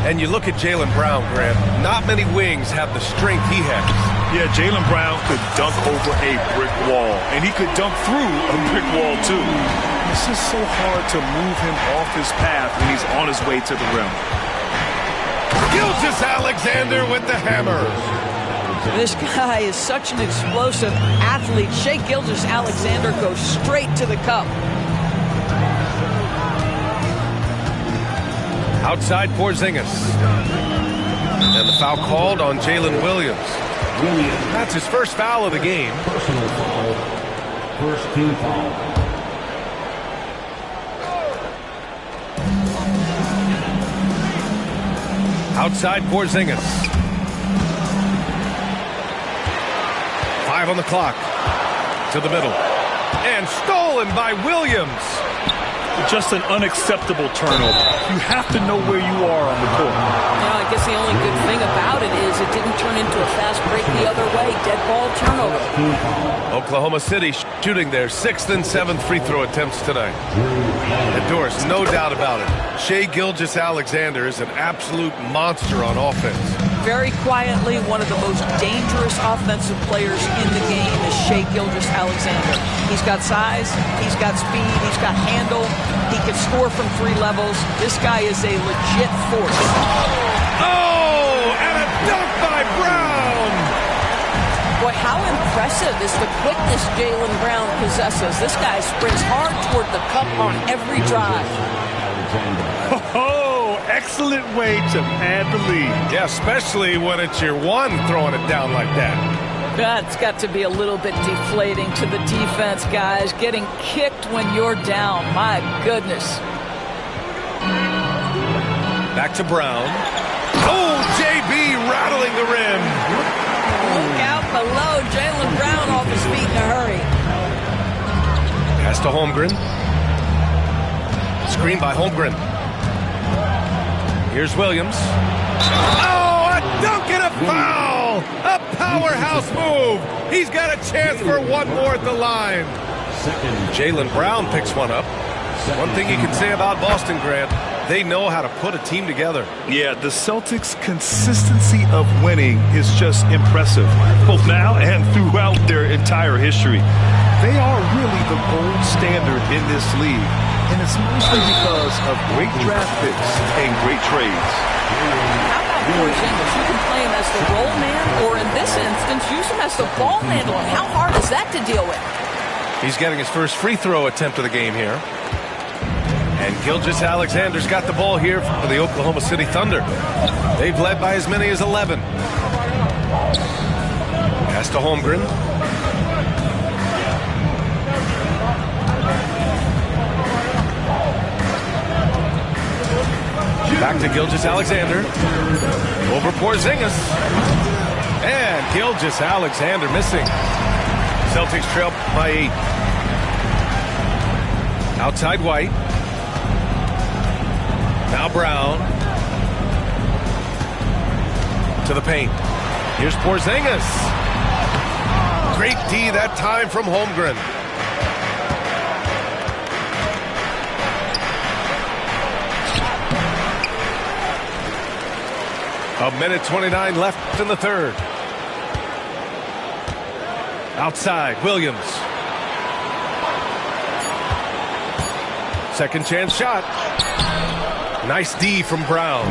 Speaker 1: And you look at Jaylen Brown, Grant. Not many wings have the strength he has.
Speaker 3: Yeah, Jaylen Brown could dunk over a brick wall, and he could dunk through a brick wall, too. It's just so hard to move him off his path when he's on his way to the rim.
Speaker 1: Gilgeous-Alexander with the hammer.
Speaker 6: This guy is such an explosive athlete. Shai Gilgeous-Alexander goes straight to the cup.
Speaker 1: Outside Porzingis. And the foul called on Jalen Williams. That's his first foul of the game.
Speaker 5: Personal foul. First team foul.
Speaker 1: Outside Porzingis. 5 on the clock. To the middle. And stolen by Williams.
Speaker 3: just an unacceptable turnover. You have to know where you are on the court.
Speaker 6: I guess the only good thing about it is it didn't turn into a fast break the other way. Dead ball turnover.
Speaker 1: Oklahoma City shooting their 6th and 7th free throw attempts tonight. And Doris, no doubt about it, Shai Gilgeous-Alexander is an absolute monster on offense.
Speaker 6: Very quietly, one of the most dangerous offensive players in the game is Shai Gilgeous-Alexander. He's got size, he's got speed, he's got handle, he can score from 3 levels. This guy is a legit force.
Speaker 1: Oh, and a dunk by Brown!
Speaker 6: Boy, how impressive is the quickness Jaylen Brown possesses. This guy sprints hard toward the cup on every drive.
Speaker 3: Oh, excellent way to pad the lead.
Speaker 1: Yeah, especially when it's your one throwing it down like that.
Speaker 6: That's got to be a little bit deflating to the defense, guys. Getting kicked when you're down. My goodness.
Speaker 1: Back to Brown. Oh, JB rattling the rim.
Speaker 6: Look out below. Jaylen Brown off his feet in a hurry.
Speaker 1: Pass to Holmgren. Screen by Holmgren. Here's Williams. Oh, a dunk and a foul! A powerhouse move. He's got a chance for one more at the line. Jaylen Brown picks one up. One thing you can say about Boston, Grant, they know how to put a team together.
Speaker 3: Yeah, the Celtics' consistency of winning is just impressive, both now and throughout their entire history. They are really the gold standard in this league, and it's mostly because of great draft picks and great trades.
Speaker 6: How about Porzingis? You can play him as the roll man, or in this instance, use him as the ball handler. How hard is that to deal with?
Speaker 1: He's getting his first free throw attempt of the game here. And Gilgeous-Alexander's got the ball here for the Oklahoma City Thunder. They've led by as many as 11. Pass to Holmgren. Back to Gilgeous-Alexander. Over Porzingis. And Gilgeous-Alexander missing. Celtics trail by 8. Outside White. Now Brown. To the paint. Here's Porzingis. Great D that time from Holmgren. A minute 29 left in the third. Outside, Williams. Second chance shot. Nice D from Brown.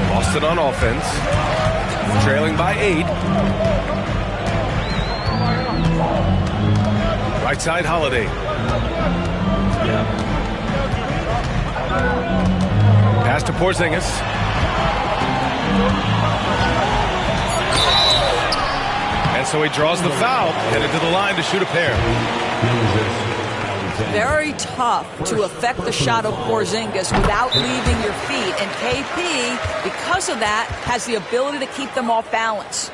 Speaker 1: Boston on offense. Trailing by 8. Right side, Holiday. Pass to Porzingis. And so he draws the foul, headed to the line to shoot a pair.
Speaker 6: Very tough to affect the shot of Porzingis without leaving your feet. And KP, because of that, has the ability to keep them off balance.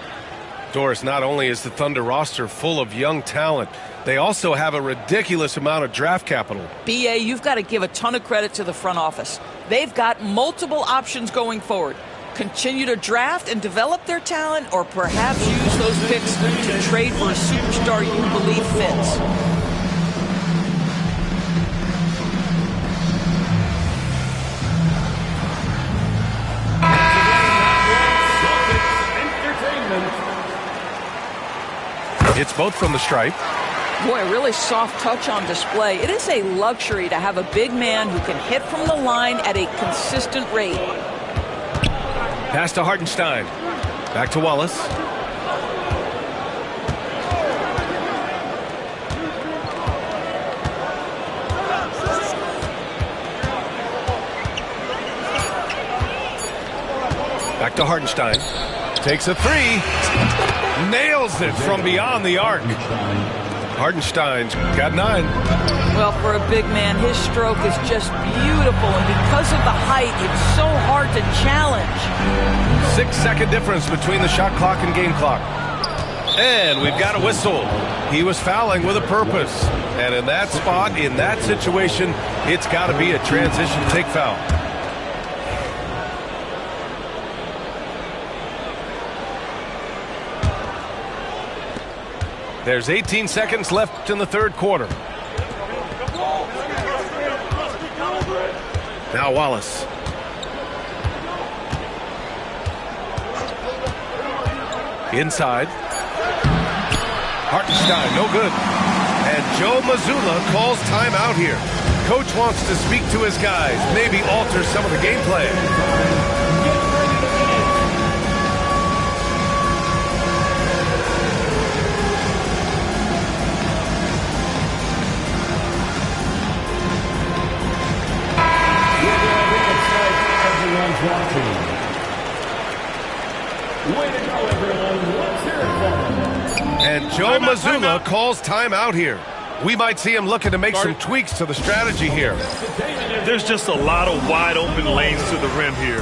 Speaker 1: Doris, not only is the Thunder roster full of young talent, they also have a ridiculous amount of draft capital.
Speaker 6: BA, you've got to give a ton of credit to the front office. They've got multiple options going forward. Continue to draft and develop their talent, or perhaps use those picks to trade for a superstar you believe fits.
Speaker 1: It's both from the stripe.
Speaker 6: Boy, a really soft touch on display. It is a luxury to have a big man who can hit from the line at a consistent rate.
Speaker 1: Pass to Hartenstein. Back to Wallace. Back to Hartenstein. Takes a 3. Nails it from beyond the arc. Hartenstein's got 9.
Speaker 6: Well, for a big man, his stroke is just beautiful, and because of the height, it's so hard to challenge.
Speaker 1: 6-second difference between the shot clock and game clock. And we've got a whistle. He was fouling with a purpose. And in that spot, in that situation, it's got to be a transition take foul. There's 18 seconds left in the third quarter. Now Wallace. Inside. Hartenstein, no good. And Joe Mazzulla calls timeout here. Coach wants to speak to his guys, maybe alter some of the game plan. And Joe Mazzulla calls timeout here. We might see him looking to make some tweaks to the strategy here.
Speaker 3: There's just a lot of wide open lanes to the rim here.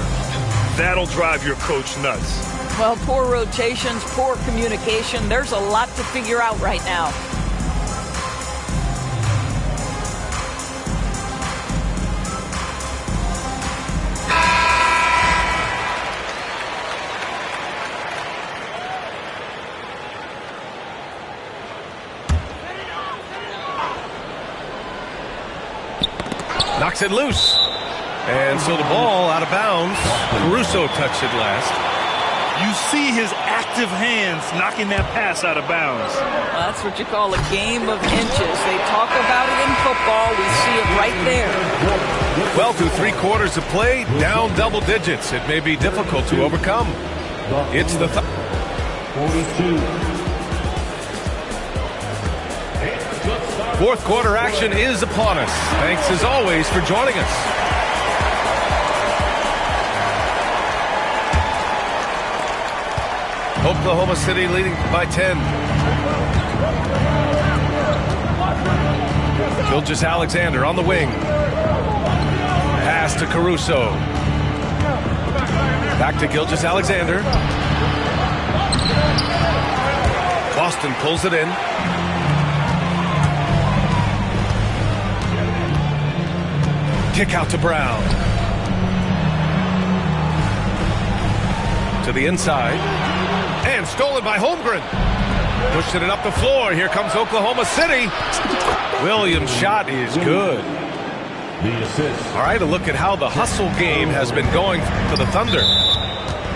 Speaker 3: That'll drive your coach nuts.
Speaker 6: Well, poor rotations, poor communication. There's a lot to figure out right now.
Speaker 1: Knocks it loose. And so the ball out of bounds. Caruso touched it last.
Speaker 3: You see his active hands knocking that pass out of bounds.
Speaker 6: Well, that's what you call a game of inches. They talk about it in football. We see it right there.
Speaker 1: Well, through 3 quarters of play, down double digits. It may be difficult to overcome. It's the
Speaker 5: 42.
Speaker 1: fourth quarter action is upon us. Thanks as always for joining us. Oklahoma City leading by 10. Gilgeous-Alexander on the wing. Pass to Caruso. Back to Gilgeous-Alexander. Boston pulls it in. Kick out to Brown. To the inside. And stolen by Holmgren. Pushing it up the floor. Here comes Oklahoma City. Williams' shot is good.
Speaker 5: The assist.
Speaker 1: All right, a look at how the hustle game has been going for the Thunder.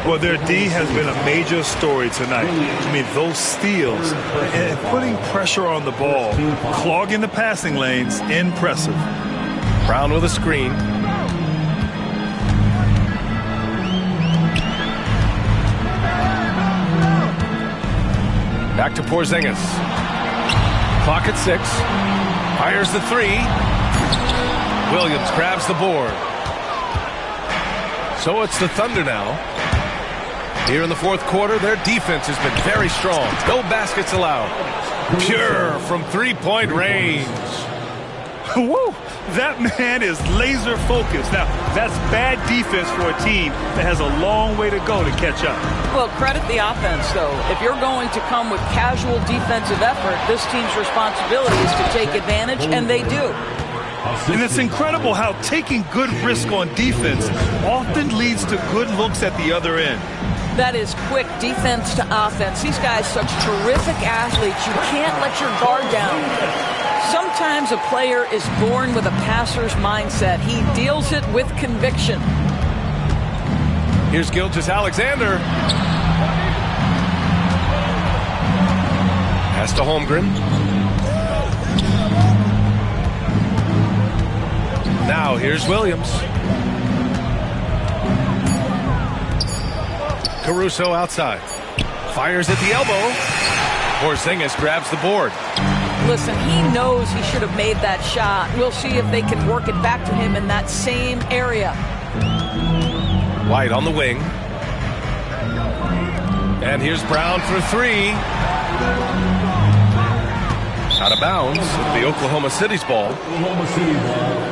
Speaker 3: Well, their D has been a major story tonight. I mean, those steals and putting pressure on the ball, clogging the passing lanes, impressive.
Speaker 1: Brown with a screen. Back to Porzingis. Clock at 6. Fires the 3. Williams grabs the board. So it's the Thunder now. Here in the fourth quarter, their defense has been very strong. No baskets allowed. Pure from three-point range.
Speaker 3: Woo! That man is laser focused. Now, that's bad defense for a team that has a long way to go to catch up.
Speaker 6: Well, credit the offense, though. If you're going to come with casual defensive effort, this team's responsibility is to take advantage, and they do.
Speaker 3: And it's incredible how taking good risk on defense often leads to good looks at the other end.
Speaker 6: That is quick defense to offense. These guys, such terrific athletes. You can't let your guard down. Sometimes a player is born with a passer's mindset. He deals it with conviction.
Speaker 1: Here's Gilgeous-Alexander. Pass to Holmgren. Now here's Williams. Caruso outside. Fires at the elbow. Porzingis grabs the board.
Speaker 6: Listen, he knows he should have made that shot. We'll see if they can work it back to him in that same area.
Speaker 1: White on the wing. And here's Brown for 3. Out of bounds. The Oklahoma City's ball.
Speaker 5: Oklahoma City ball.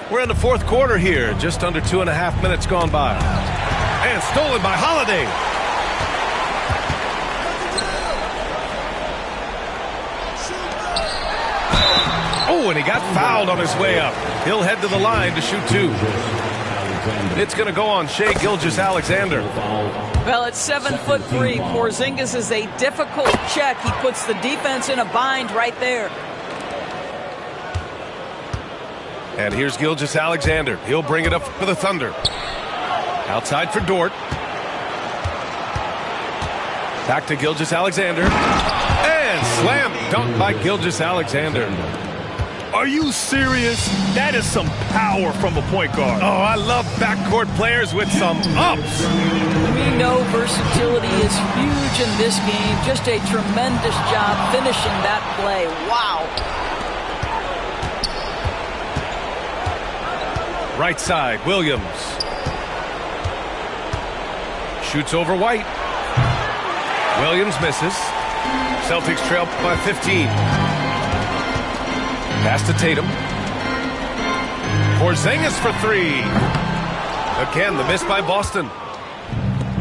Speaker 1: We're in the fourth quarter here. Just under 2.5 minutes gone by. And stolen by Holiday. Oh, and he got fouled on his way up. He'll head to the line to shoot two. It's going to go on Shai Gilgeous-Alexander.
Speaker 6: Well, at 7'3", Porzingis is a difficult check. He puts the defense in a bind right there.
Speaker 1: And here's Gilgeous-Alexander. He'll bring it up for the Thunder. Outside for Dort. Back to Gilgeous-Alexander. And slam dunk by Gilgeous-Alexander.
Speaker 3: Are you serious? That is some power from a point guard.
Speaker 1: Oh, I love backcourt players with some ups.
Speaker 6: We know versatility is huge in this game. Just a tremendous job finishing that play. Wow.
Speaker 1: Right side, Williams. Shoots over White. Williams misses. Celtics trail by 15. Pass to Tatum. Porzingis for three. Again, the miss by Boston.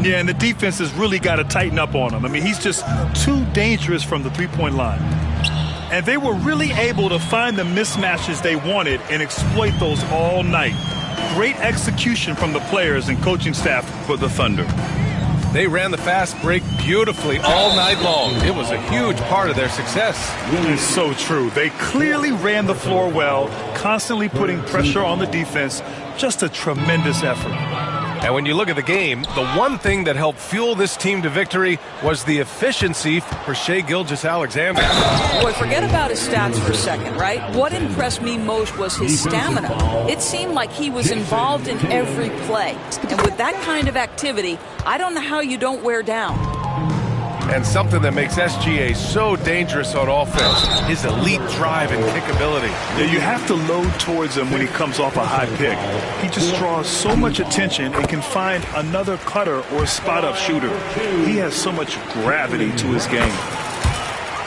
Speaker 3: Yeah, and the defense has really got to tighten up on him. I mean, he's just too dangerous from the three-point line. And they were really able to find the mismatches they wanted and exploit those all night. Great execution from the players and coaching staff for the Thunder.
Speaker 1: They ran the fast break beautifully all night long. It was a huge part of their success.
Speaker 3: It's so true. They clearly ran the floor well, constantly putting pressure on the defense. Just a tremendous effort.
Speaker 1: And when you look at the game, the one thing that helped fuel this team to victory was the efficiency for Shai Gilgeous-Alexander.
Speaker 6: Boy, forget about his stats for a second, right? What impressed me most was his stamina. It seemed like he was involved in every play. And with that kind of activity, I don't know how you don't wear down.
Speaker 1: And something that makes SGA so dangerous on offense, his elite drive and kick ability.
Speaker 3: Yeah, you have to load towards him when he comes off a high pick. He just draws so much attention and can find another cutter or spot-up shooter. He has so much gravity to his game.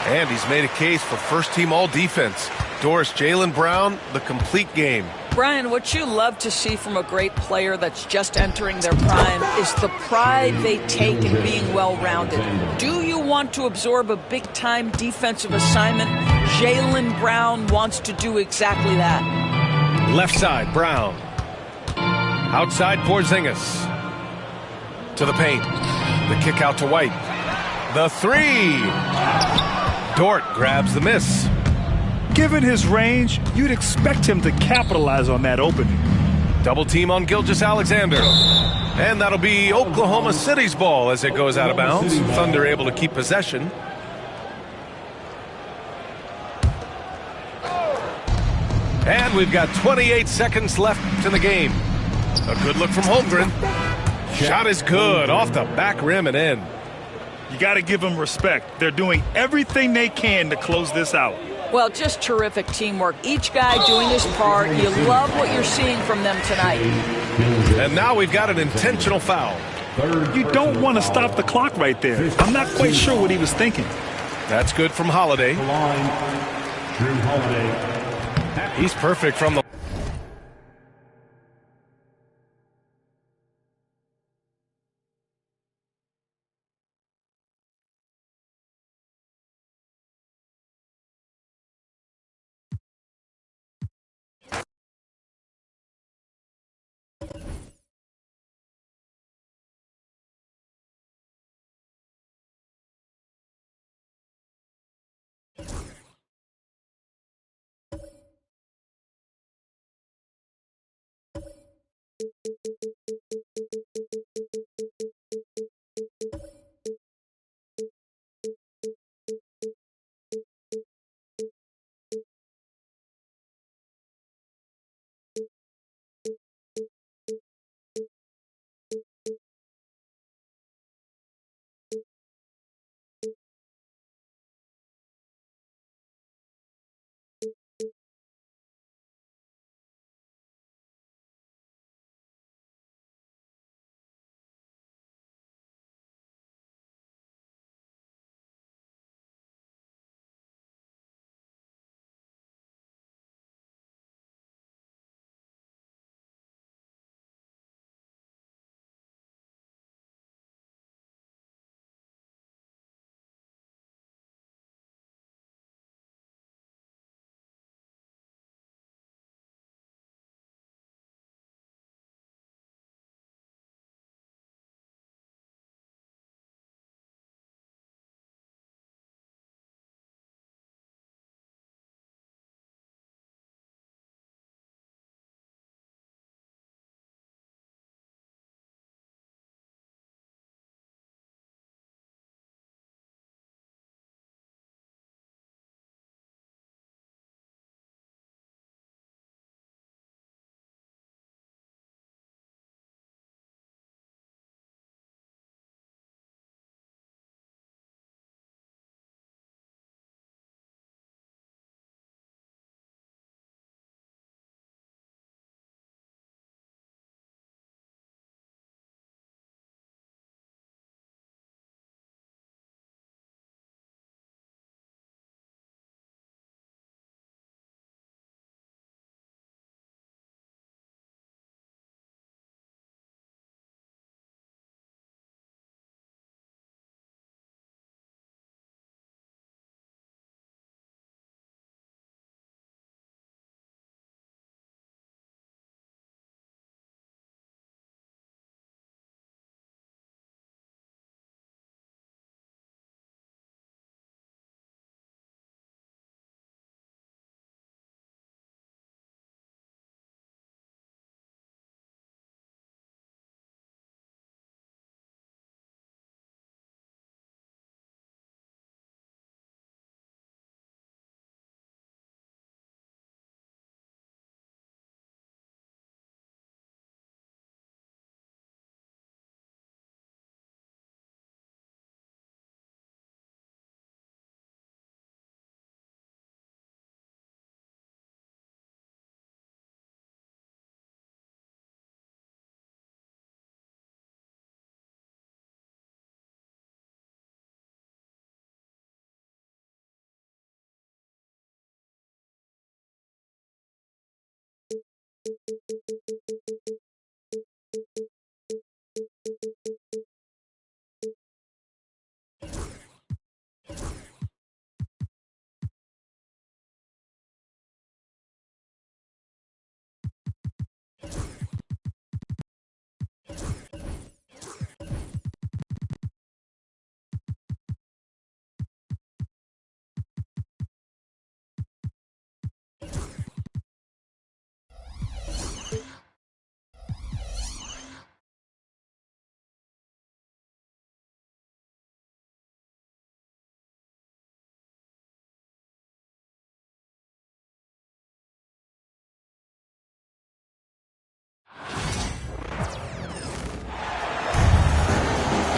Speaker 1: And he's made a case for first-team all-defense. Doris, Jaylen Brown, the complete game.
Speaker 6: Brian, what you love to see from a great player that's just entering their prime is the pride they take in being well-rounded. Do you want to absorb a big-time defensive assignment? Jaylen Brown wants to do exactly that.
Speaker 1: Left side, Brown. Outside, Porzingis. To the paint. The kick out to White. The three. Dort grabs the miss.
Speaker 3: Given his range, you'd expect him to capitalize on that opening.
Speaker 1: Double team on Gilgeous-Alexander. And that'll be Oklahoma City's ball as it goes out of bounds. Thunder able to keep possession. And we've got 28 seconds left in the game. A good look from Holmgren. Shot is good, off the back rim and in.
Speaker 3: You got to give them respect. They're doing everything they can to close this out.
Speaker 6: Well, just terrific teamwork. Each guy doing his part. You love what you're seeing from them tonight.
Speaker 1: And now we've got an intentional foul.
Speaker 3: You don't want to stop the clock right there. I'm not quite sure what he was thinking.
Speaker 1: That's good from Holiday. He's perfect from the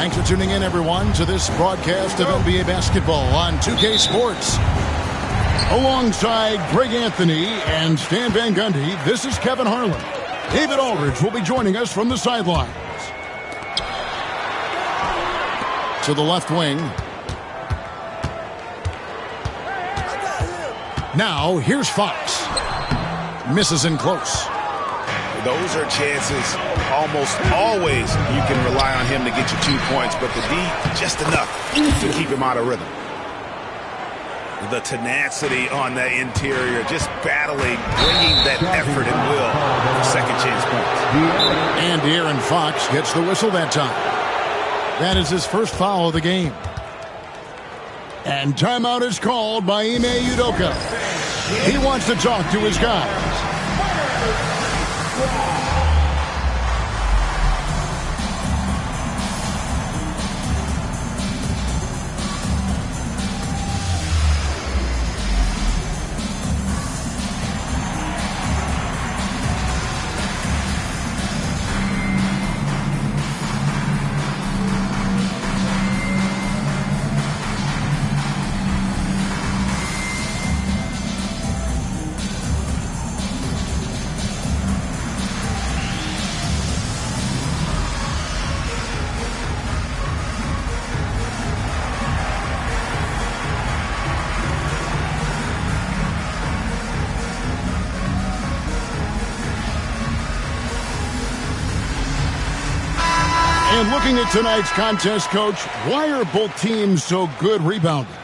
Speaker 7: Thanks for tuning in, everyone, to this broadcast of NBA basketball on 2K Sports. Alongside Greg Anthony and Stan Van Gundy, this is Kevin Harlan. David Aldridge will be joining us from the sidelines. To the left wing. Now, here's Fox. Misses in close.
Speaker 8: Those are chances almost always you can rely on him to get you 2 points, but the D, just enough to keep him out of rhythm. The tenacity on the interior, just battling, bringing that effort and will for second chance points.
Speaker 7: And De'Aaron Fox gets the whistle that time. That is his first foul of the game. And timeout is called by Ime Udoka. He wants to talk to his guys. And looking at tonight's contest, Coach, why are both teams so good rebounding?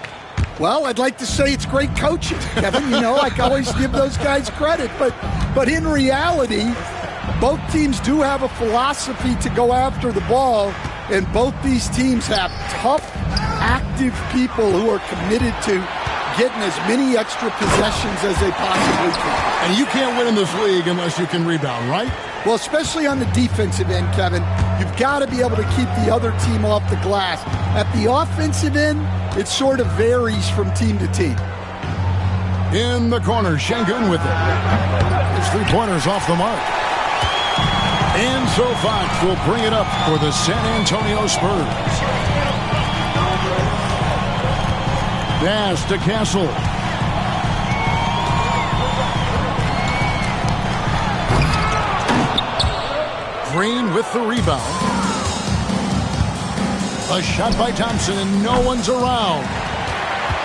Speaker 2: Well, I'd like to say it's great coaching, Kevin. You know, I always give those guys credit. But in reality, both teams do have a philosophy to go after the ball, and both these teams have tough, active people who are committed to getting as many extra possessions as they possibly can.
Speaker 7: And you can't win in this league unless you can rebound, right?
Speaker 2: Well, especially on the defensive end, Kevin, you've got to be able to keep the other team off the glass. At the offensive end, it sort of varies from team to team.
Speaker 7: In the corner, Şengün with it. His three-pointers off the mark. And so Fox will bring it up for the San Antonio Spurs. Pass to Castle. Green with the rebound. A shot by Thompson, and no one's around.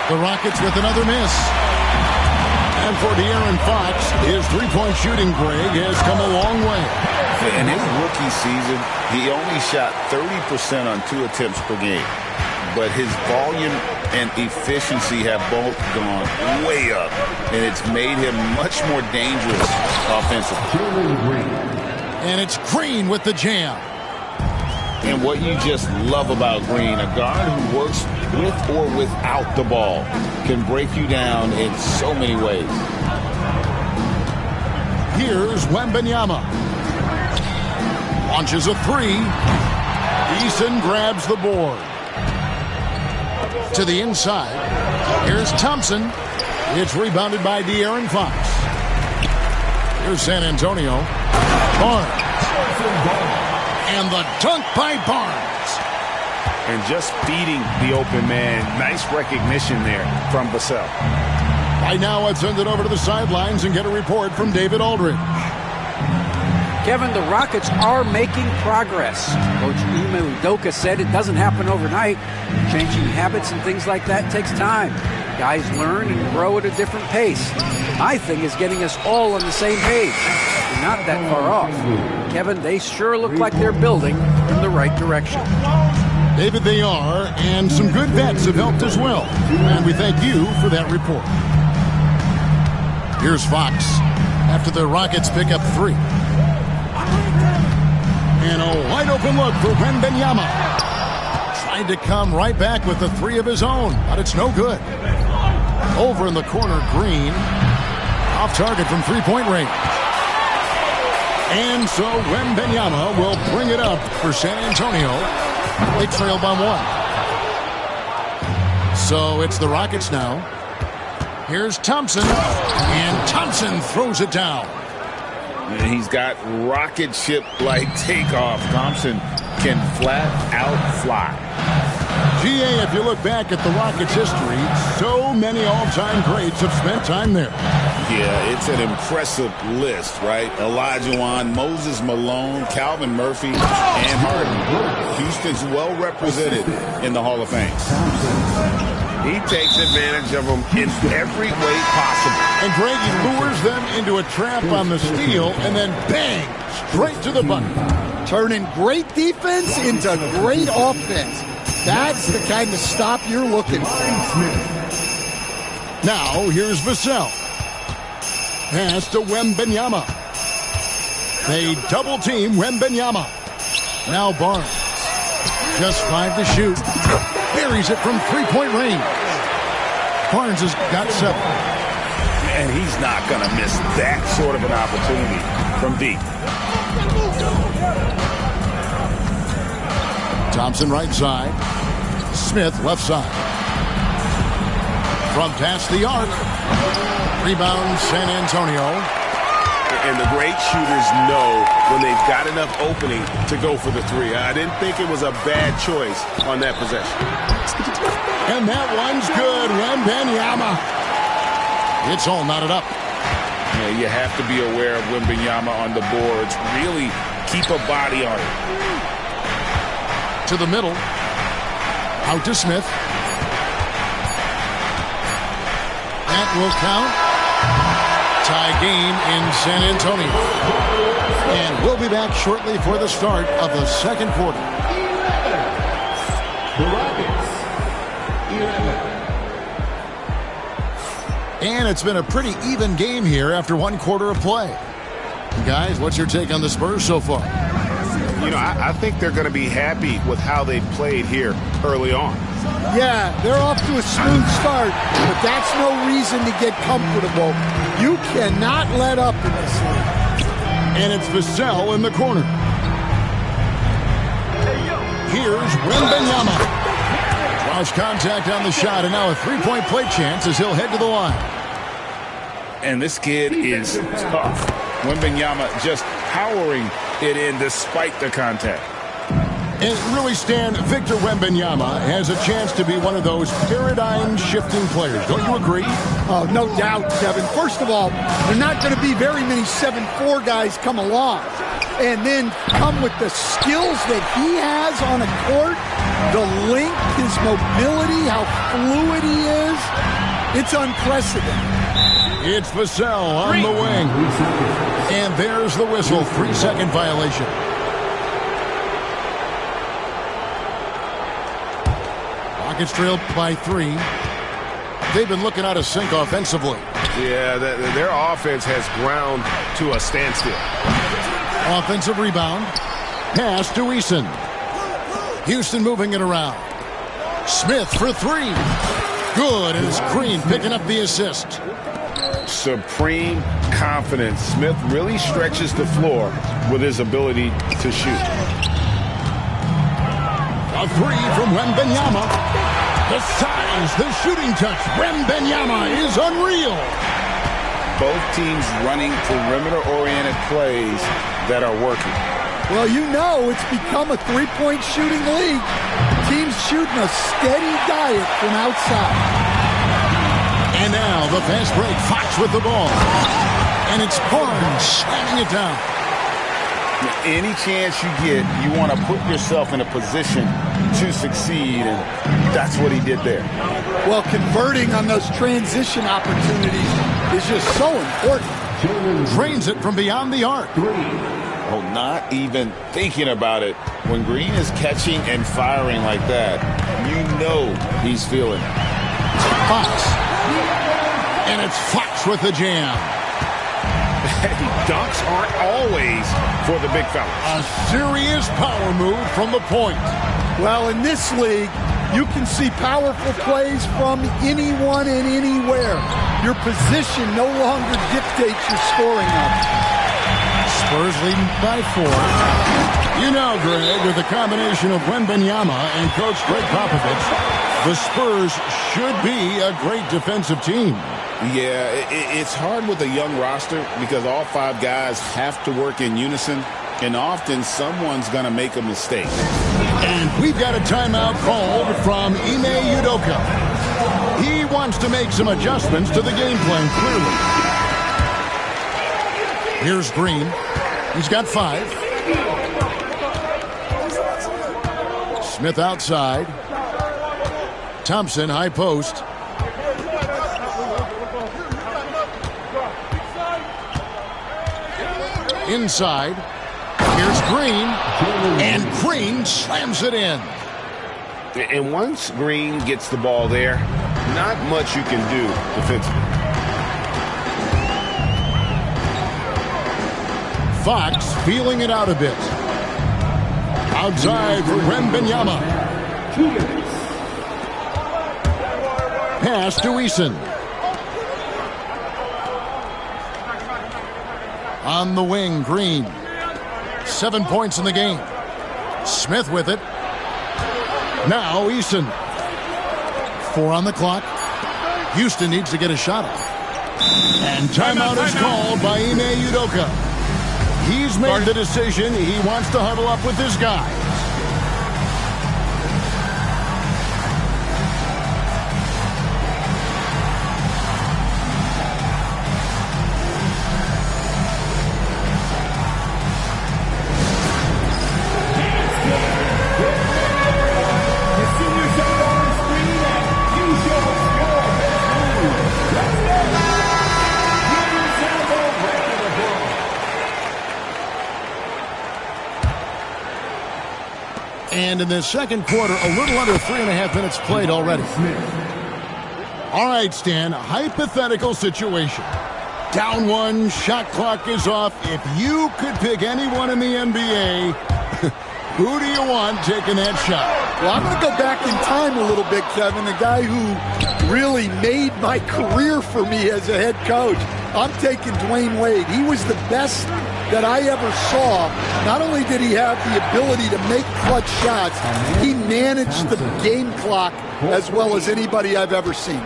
Speaker 7: The Rockets with another miss. And for De'Aaron Fox, his three-point shooting, Greg, has come a long way.
Speaker 8: In his rookie season, he only shot 30% on 2 attempts per game. But his volume and efficiency have both gone way up, and it's made him much more dangerous offensively.
Speaker 7: And it's Green with the jam.
Speaker 8: And what you just love about Green, a guard who works with or without the ball, can break you down in so many ways.
Speaker 7: Here's Wembanyama. Launches a three. Eason grabs the board. To the inside. Here's Thompson. It's rebounded by De'Aaron Fox. Here's San Antonio. Barnes. And the dunk by Barnes.
Speaker 8: And just feeding the open man. Nice recognition there from Vassell.
Speaker 7: Right now, let's send it over to the sidelines and get a report from David Aldridge.
Speaker 9: Kevin, the Rockets are making progress. Coach Ime Udoka said it doesn't happen overnight. Changing habits and things like that takes time. Guys learn and grow at a different pace. My thing is getting us all on the same page. We're not that far off. Kevin, they sure look like they're building in the right direction.
Speaker 7: David, they are, and some good vets have helped as well. And we thank you for that report. Here's Fox after the Rockets pick up 3. And a wide open look for Wembanyama. Tried to come right back with the 3 of his own, but it's no good. Over in the corner, Green. Off target from three-point range. And so Wembanyama will bring it up for San Antonio. They trail by 1. So it's the Rockets now. Here's Thompson. And Thompson throws it down.
Speaker 8: And he's got rocket ship-like takeoff. Thompson can flat out fly.
Speaker 7: GA, if you look back at the Rockets' history, so many all-time greats have spent time there.
Speaker 8: Yeah, it's an impressive list, right? Olajuwon, Moses Malone, Calvin Murphy, and Harden. Houston's well represented in the Hall of Fame.
Speaker 1: He takes advantage of them in every way possible.
Speaker 7: And Greg, he lures them into a trap on the steal, and then bang, straight to the bucket.
Speaker 2: Turning great defense into great offense. That's the kind of stop you're looking for.
Speaker 7: Now, here's Vassell. Pass to Wembanyama. They double-team Wembanyama. Now Barnes. Just 5 to shoot. Buries it from three-point range. Barnes has got 7.
Speaker 8: And he's not going to miss that sort of an opportunity from deep.
Speaker 7: Thompson right side. Smith left side. From past the arc. Rebound San Antonio.
Speaker 1: And the great shooters know when they've got enough opening to go for the three. I didn't think it was a bad choice on that possession.
Speaker 7: And that one's good. Wembanyama. It's all knotted up.
Speaker 8: Yeah, you have to be aware of Wembanyama on the boards. Really keep a body on it.
Speaker 7: To the middle. Out to Smith. That will count. Tie game in San Antonio. And we'll be back shortly for the start of the second quarter.
Speaker 5: The Rockets, 11.
Speaker 7: And it's been a pretty even game here after one quarter of play. Guys, what's your take on the Spurs so far?
Speaker 1: You know, I think they're going to be happy with how they played here early on.
Speaker 2: Yeah, they're off to a smooth start, but that's no reason to get comfortable. You cannot let up in this league.
Speaker 7: And it's Vassell in the corner. Here's Wembanyama. Draws contact on the shot, and now a three-point play chance as he'll head to the line.
Speaker 8: And this kid is tough. Wembanyama just powering it in despite the contact.
Speaker 7: And really, Stan, Victor Wembanyama has a chance to be one of those paradigm-shifting players. Don't you agree?
Speaker 2: Oh, no doubt, Kevin. First of all, there are not going to be very many 7'4" guys come along. And then come with the skills that he has on a court, the length, his mobility, how fluid he is. It's unprecedented.
Speaker 7: It's Vassell on the wing. And there's the whistle. 3-second violation. Rockets trailed by 3. They've been looking out of sync offensively.
Speaker 1: Yeah, their offense has ground to a standstill.
Speaker 7: Offensive rebound. Pass to Eason. Houston moving it around. Smith for 3. Good, and it's Green picking up the assist.
Speaker 8: Supreme confidence. Smith really stretches the floor with his ability to shoot.
Speaker 7: A 3 from Wembanyama. The size, the shooting touch. Wembanyama is unreal.
Speaker 8: Both teams running perimeter-oriented plays that are working.
Speaker 2: Well, you know it's become a three-point shooting league. Teams shooting a steady diet from outside.
Speaker 7: And now the fast break. Fox with the ball. And it's Barnes slamming it down.
Speaker 8: Any chance you get, you want to put yourself in a position to succeed, and that's what he did there.
Speaker 2: Well, converting on those transition opportunities is just so important.
Speaker 7: Drains it from beyond the arc.
Speaker 8: Oh, not even thinking about it. When Green is catching and firing like that, you know he's feeling it.
Speaker 7: Fox. And it's Fox with the jam.
Speaker 1: Dunks aren't always for the big fellas.
Speaker 7: A serious power move from the point.
Speaker 2: Well, in this league, you can see powerful plays from anyone and anywhere. Your position no longer dictates your scoring up.
Speaker 7: Spurs leading by 4. You know, Greg, with the combination of Wembanyama and Coach Greg Popovich, the Spurs should be a great defensive team.
Speaker 8: Yeah, it's hard with a young roster because all 5 guys have to work in unison. And often someone's going to make a mistake.
Speaker 7: And we've got a timeout called from Ime Udoka. He wants to make some adjustments to the game plan, clearly. Here's Green. He's got 5. Smith outside. Thompson, high post. Inside. Here's Green. And Green slams it in.
Speaker 8: And once Green gets the ball there, not much you can do defensively.
Speaker 7: Fox feeling it out a bit. Outside for Wembanyama. Pass to Eason. On the wing, Green. 7 points in the game. Smith with it. Now Eason. 4 on the clock. Houston needs to get a shot off. And timeout is called by Ime Udoka. He's made the decision. He wants to huddle up with his guys. And in the second quarter, a little under 3.5 minutes played already. All right, Stan, hypothetical situation. Down 1, shot clock is off. If you could pick anyone in the NBA, who do you want taking that shot?
Speaker 2: Well, I'm going to go back in time a little bit, Kevin. The guy who really made my career for me as a head coach. I'm taking Dwayne Wade. He was the best that I ever saw. Not only did he have the ability to make clutch shots, he managed the game clock as well as anybody I've ever seen.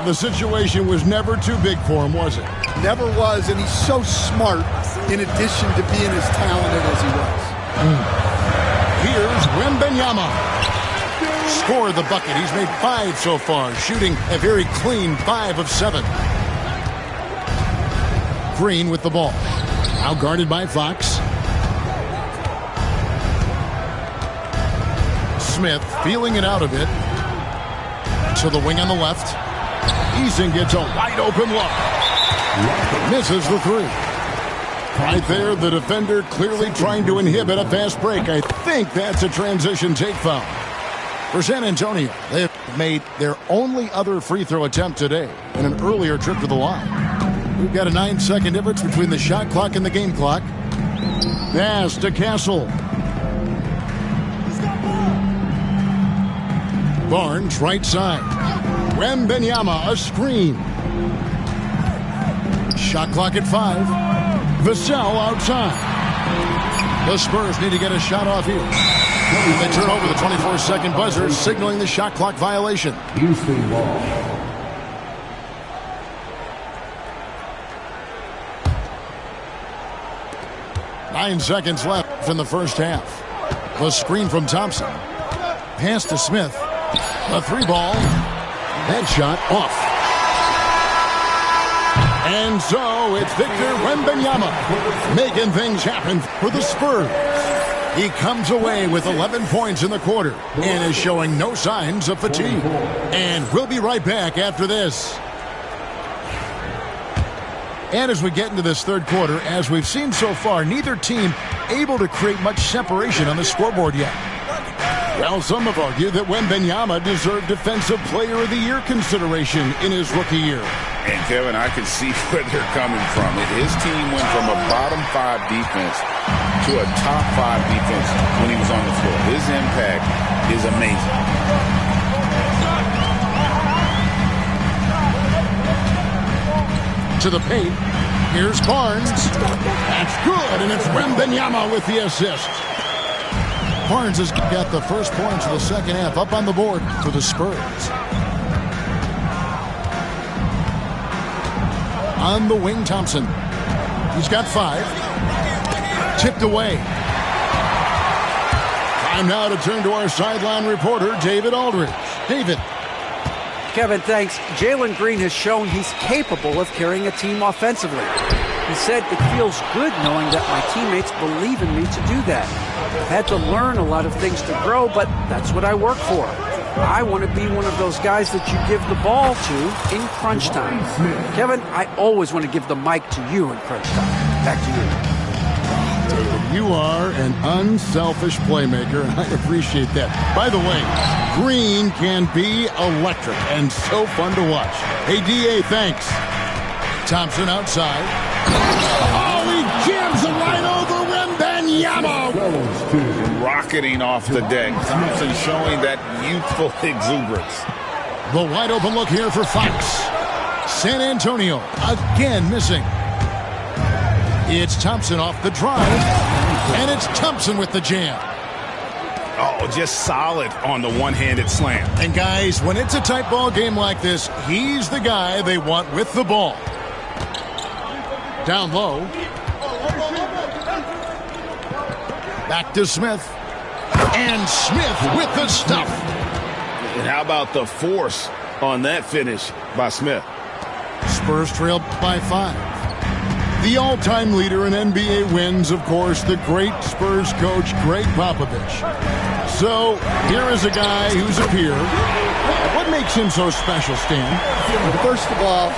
Speaker 7: The situation was never too big for him, was it?
Speaker 2: Never was, and he's so smart in addition to being as talented as he was.
Speaker 7: Here's Wembanyama. Scored the bucket. He's made 5 so far, shooting a very clean 5 of 7. Green with the ball. Now guarded by Fox. Smith feeling it out a bit. To the wing on the left. Eason gets a wide open look. Misses the 3. Right there, the defender clearly trying to inhibit a fast break. I think that's a transition take foul. For San Antonio, they have made their only other free throw attempt today in an earlier trip to the line. We've got a 9-second difference between the shot clock and the game clock. Pass to Castle. Barnes, right side. Wembanyama, a screen. Shot clock at 5. Vassell outside. The Spurs need to get a shot off here. They turn over the 24-second buzzer, signaling the shot clock violation.
Speaker 5: Houston ball.
Speaker 7: Nine seconds left in the first half. The screen from Thompson. Pass to Smith. The 3-ball. That shot off. And so it's Victor Wembanyama making things happen for the Spurs. He comes away with 11 points in the quarter and is showing no signs of fatigue. And we'll be right back after this. And as we get into this third quarter, as we've seen so far, neither team able to create much separation on the scoreboard yet. Well, some have argued that Wembanyama deserved Defensive Player of the Year consideration in his rookie year.
Speaker 8: And, Kevin, I can see where they're coming from. His team went from a bottom 5 defense to a top 5 defense when he was on the floor. His impact is amazing.
Speaker 7: To the paint. Here's Barnes. That's good, and it's Wembanyama with the assist. Barnes has got the first points of the second half up on the board for the Spurs. On the wing, Thompson. He's got 5. Tipped away. Time now to turn to our sideline reporter, David Aldridge. David.
Speaker 9: Kevin, thanks. Jalen Green has shown he's capable of carrying a team offensively. He said, it feels good knowing that my teammates believe in me to do that. I've had to learn a lot of things to grow, but that's what I work for. I want to be one of those guys that you give the ball to in crunch time. Kevin, I always want to give the mic to you in crunch time. Back to you.
Speaker 7: David, you are an unselfish playmaker, and I appreciate that. By the way, Green can be electric and so fun to watch. Hey, D.A., thanks. Thompson outside. Oh, he jams it right over Wembanyama.
Speaker 8: Rocketing off the deck. Thompson showing that youthful exuberance.
Speaker 7: The wide open look here for Fox. San Antonio again missing. It's Thompson off the drive, and it's Thompson with the jam.
Speaker 8: Oh, just solid on the one-handed slam.
Speaker 7: And guys, when it's a tight ball game like this, he's the guy they want with the ball. Down low. Back to Smith. And Smith with the stuff.
Speaker 8: And how about the force on that finish by Smith?
Speaker 7: Spurs trail by 5. The all-time leader in NBA wins, of course, the great Spurs coach, Greg Popovich. So, here is a guy who's a peer. What makes him so special, Stan?
Speaker 2: First of all,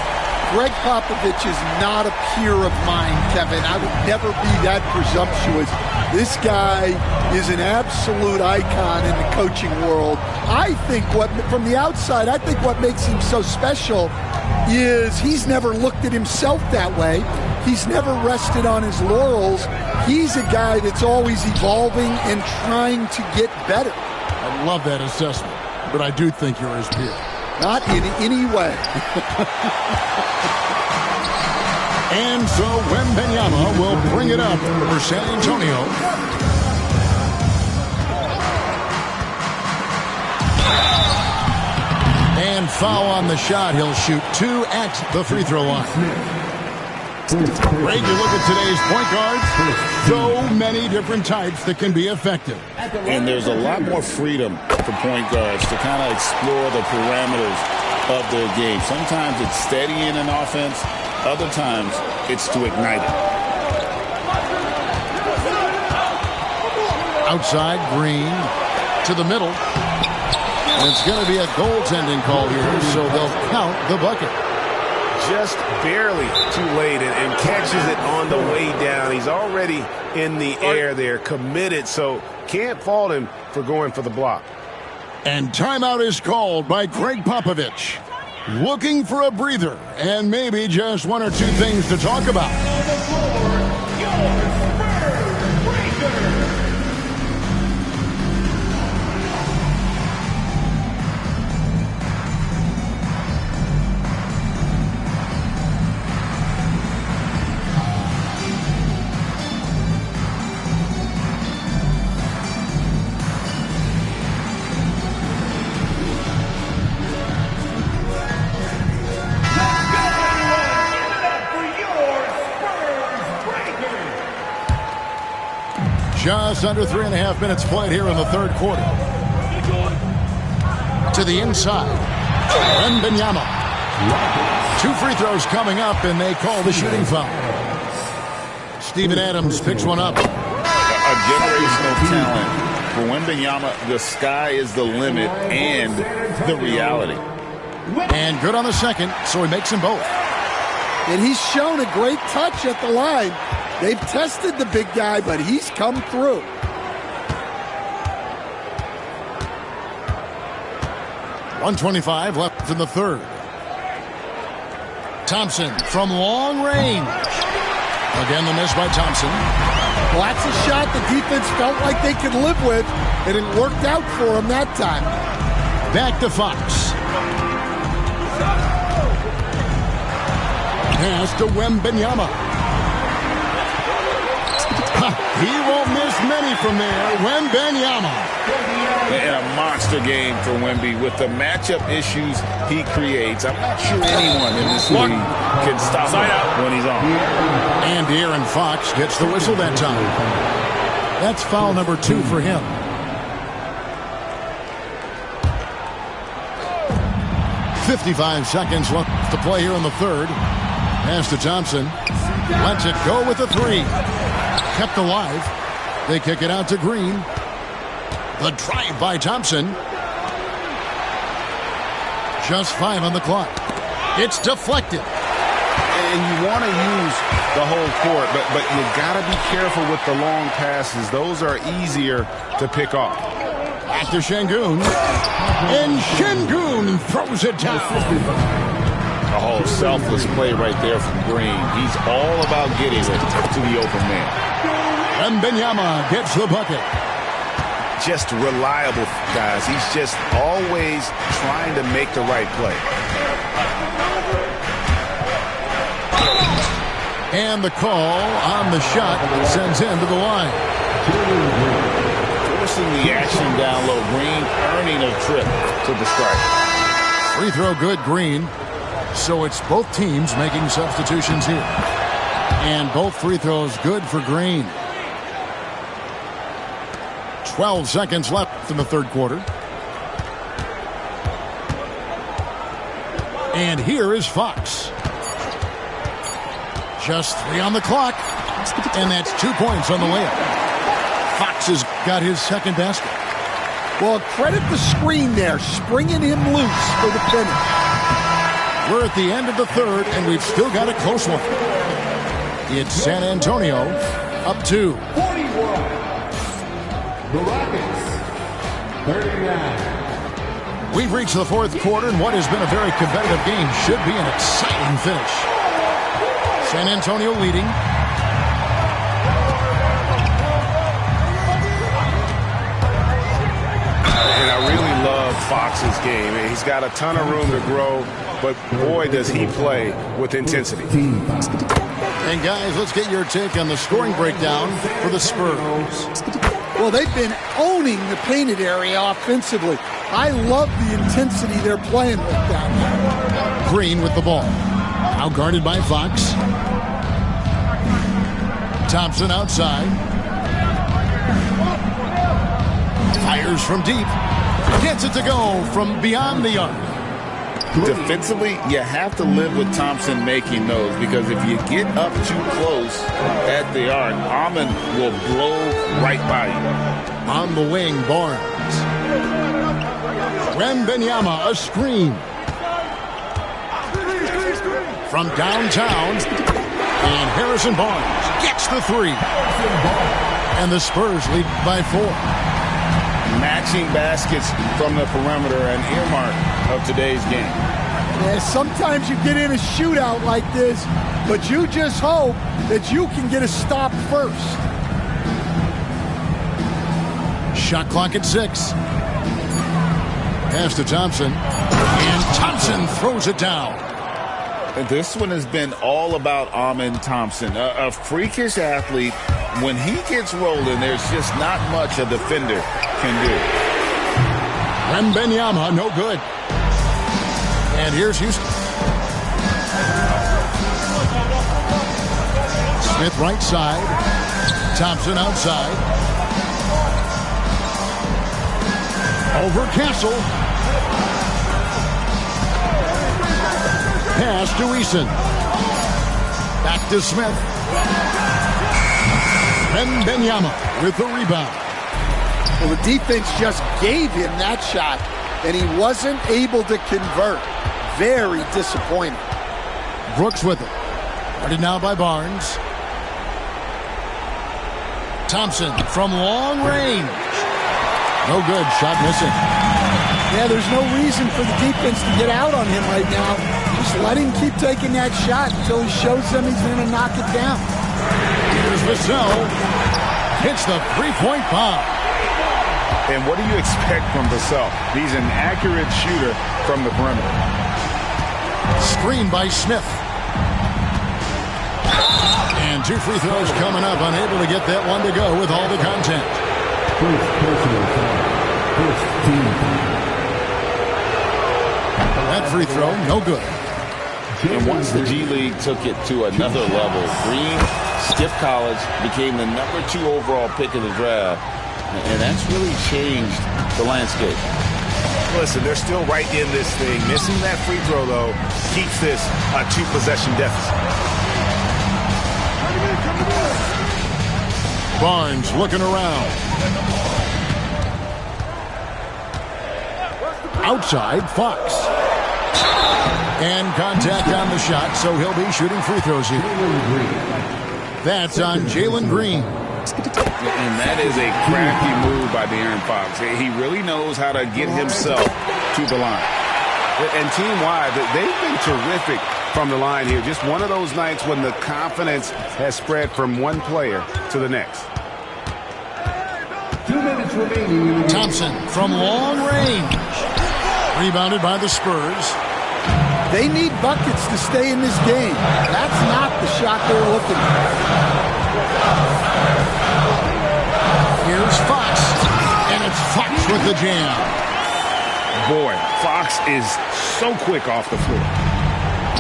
Speaker 2: Greg Popovich is not a peer of mine, Kevin. I would never be that presumptuous. This guy is an absolute icon in the coaching world. I think from the outside, I think what makes him so special is he's never looked at himself that way. He's never rested on his laurels. He's a guy that's always evolving and trying to get better.
Speaker 7: I love that assessment, but I do think you're his peer.
Speaker 2: Not in any way.
Speaker 7: And so Wembanyama will bring it up for San Antonio. And foul on the shot. He'll shoot 2 at the free throw line. Greg, you look at today's point guards, so many different types that can be effective.
Speaker 8: And there's a lot more freedom for point guards to kind of explore the parameters of their game. Sometimes it's steadying an offense. Other times it's to ignite it.
Speaker 7: Outside, Green to the middle. And it's going to be a goaltending call here, so they'll count the bucket.
Speaker 8: Just barely too late and catches it on the way down. He's already in the air there, committed, so can't fault him for going for the block.
Speaker 7: And timeout is called by Greg Popovich. Looking for a breather and maybe just 1 or 2 things to talk about. Just under 3.5 minutes played here in the third quarter. To the inside. Wembanyama. 2 free throws coming up, and they call the shooting foul. Steven Adams picks one up.
Speaker 8: A generational talent. For Wembanyama, the sky is the limit and the reality.
Speaker 7: And good on the second, so he makes them both.
Speaker 2: And he's shown a great touch at the line. They've tested the big guy, but he's come through.
Speaker 7: .125 left in the third. Thompson from long range. Again, the miss by Thompson.
Speaker 2: Well, that's a shot the defense felt like they could live with, and it worked out for them that time.
Speaker 7: Back to Fox. Pass to Wembanyama. He won't miss many from there. Wembanyama.
Speaker 8: And a monster game for Wemby with the matchup issues he creates. I'm not sure anyone in this league can stop him when he's on.
Speaker 7: And De'Aaron Fox gets the whistle that time. That's foul number 2 for him. .55 seconds left to play here in the third. Pass to Thompson. Lets it go with the 3. Kept alive. They kick it out to Green. The drive by Thompson. Just 5 on the clock. It's deflected.
Speaker 8: And you want to use the whole court, but you got to be careful with the long passes. Those are easier to pick off.
Speaker 7: Back to Şengün. And Şengün throws it down.
Speaker 8: Oh, selfless play right there from Green. He's all about getting it to the open man.
Speaker 7: Wembanyama gets the bucket.
Speaker 8: Just reliable, guys. He's just always trying to make the right play.
Speaker 7: And the call on the shot sends him to the line.
Speaker 8: Forcing the action down low. Green earning a trip to the strike.
Speaker 7: Free throw good, Green. So it's both teams making substitutions here. And both free throws good for Green. 12 seconds left in the third quarter. And here is Fox. Just 3 on the clock. And that's 2 points on the layup. Fox has got his second basket.
Speaker 2: Well, credit the screen there, springing him loose for the finish.
Speaker 7: We're at the end of the third, and we've still got a close one. It's San Antonio up 2.
Speaker 5: 41. The Rockets, 39.
Speaker 7: We've reached the fourth quarter, and what has been a very competitive game should be an exciting finish. San Antonio leading.
Speaker 8: And I really love Fox's game. He's got a ton of room to grow, but boy, does he play with intensity.
Speaker 7: And guys, let's get your take on the scoring breakdown for the Spurs.
Speaker 2: Well, they've been owning the painted area offensively. I love the intensity they're playing with down there.
Speaker 7: Green with the ball. Now guarded by Fox. Thompson outside. Fires from deep. Gets it to go from beyond the arc.
Speaker 8: Defensively, you have to live with Thompson making those, because if you get up too close at the arc, Amon will blow right by you.
Speaker 7: On the wing, Barnes. Wembanyama, a screen. From downtown, and Harrison Barnes gets the 3. And the Spurs lead by 4.
Speaker 8: Matching baskets from the perimeter, an earmark of today's game.
Speaker 2: Yeah, sometimes you get in a shootout like this, but you just hope that you can get a stop first.
Speaker 7: Shot clock at 6. Pass to Thompson. And Thompson throws it down.
Speaker 8: This one has been all about Amen Thompson, a freakish athlete. When he gets rolling, there's just not much a defender can do.
Speaker 7: Wembanyama, no good. And here's Houston. Smith right side. Thompson outside. Over Castle. Pass to Eason. Back to Smith. Wembanyama with the rebound.
Speaker 2: Well, the defense just gave him that shot, and he wasn't able to convert. Very disappointing.
Speaker 7: Brooks with it. Guarded now by Barnes. Thompson from long range. No good. Shot missing.
Speaker 2: Yeah, there's no reason for the defense to get out on him right now. Just let him keep taking that shot until he shows them he's going to knock it down.
Speaker 7: Here's Vassell. Hits the three-point bomb.
Speaker 8: And what do you expect from Vassell? He's an accurate shooter from the perimeter.
Speaker 7: Screen by Smith. And 2 free throws coming up. Unable to get that one to go with all the content. That free throw, no good.
Speaker 8: And once the G League took it to another level, Green skipped college, became the #2 overall pick in the draft, and that's really changed the landscape. Listen, they're still right in this thing. Missing that free throw, though, keeps this a 2-possession deficit.
Speaker 7: Barnes looking around. Outside, Fox. And contact on the shot, so he'll be shooting free throws here. That's on Jalen Green.
Speaker 8: And that is a crafty move by De'Aaron Fox. He really knows how to get himself to the line. And team-wide, they've been terrific from the line here. Just one of those nights when the confidence has spread from one player to the next.
Speaker 5: 2 minutes remaining.
Speaker 7: Thompson from long range. Rebounded by the Spurs.
Speaker 2: They need buckets to stay in this game. That's not the shot they were looking for.
Speaker 7: Here's Fox. And it's Fox with the jam.
Speaker 8: Boy, Fox is so quick off the floor.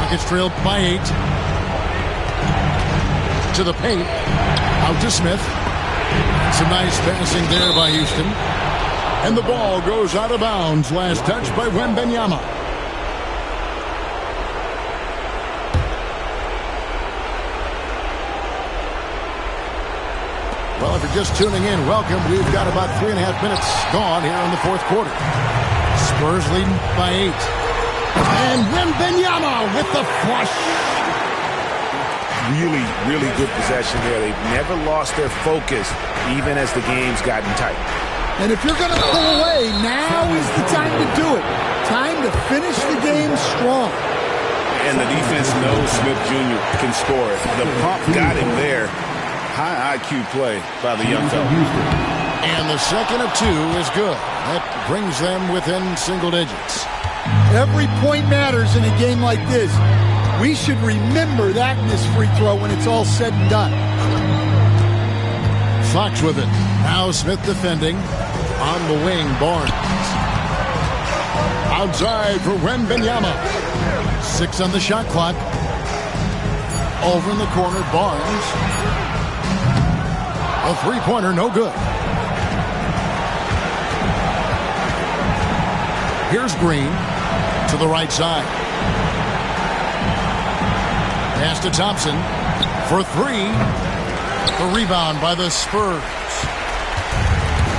Speaker 7: Rockets trailed by 8. To the paint. Out to Smith. Some nice passing there by Houston. And the ball goes out of bounds. Last touch by Wembanyama. Well, if you're just tuning in, welcome. We've got about 3.5 minutes gone here in the fourth quarter. Spurs leading by 8. And Wembanyama with the flush.
Speaker 8: Really, really good possession there. They've never lost their focus, even as the game's gotten tight.
Speaker 2: And if you're going to pull away, now is the time to do it. Time to finish the game strong.
Speaker 8: And the defense knows Smith Jr. can score it. The pump got him there. High IQ play by the young fellow.
Speaker 7: And the second of 2 is good. That brings them within single digits.
Speaker 2: Every point matters in a game like this. We should remember that in this free throw when it's all said and done.
Speaker 7: Fox with it. Now Smith defending. On the wing, Barnes. Outside for Wembanyama. 6 on the shot clock. Over in the corner, Barnes. A three-pointer, no good. Here's Green to the right side. Pass to Thompson for 3. The rebound by the Spurs.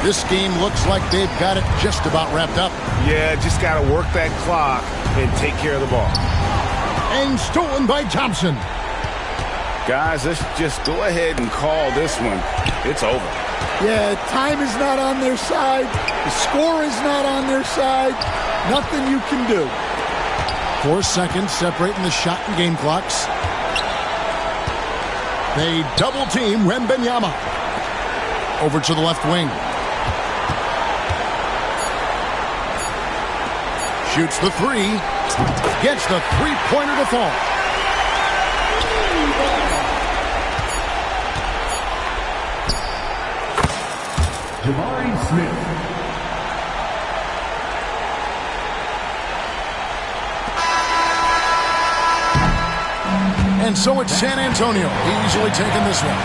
Speaker 7: This game looks like they've got it just about wrapped up.
Speaker 8: Yeah, just got to work that clock and take care of the ball.
Speaker 7: And stolen by Thompson.
Speaker 8: Guys, let's just go ahead and call this one. It's over.
Speaker 2: Yeah, time is not on their side. The score is not on their side. Nothing you can do.
Speaker 7: 4 seconds separating the shot and game clocks. They double team Wembanyama. Over to the left wing. Shoots the 3. Gets the three-pointer to fall.
Speaker 5: Jabari Smith.
Speaker 7: And so it's San Antonio easily taking this one.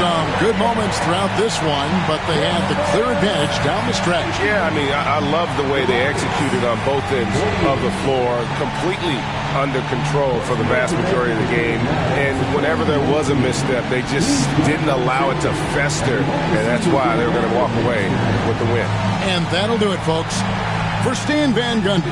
Speaker 7: Some good moments throughout this one, but they had the clear advantage down the stretch.
Speaker 8: Yeah, I mean, I love the way they executed on both ends of the floor. Completely under control for the vast majority of the game. And whenever there was a misstep, they just didn't allow it to fester. And that's why they were going to walk away with the win.
Speaker 7: And that'll do it, folks. For Stan Van Gundy,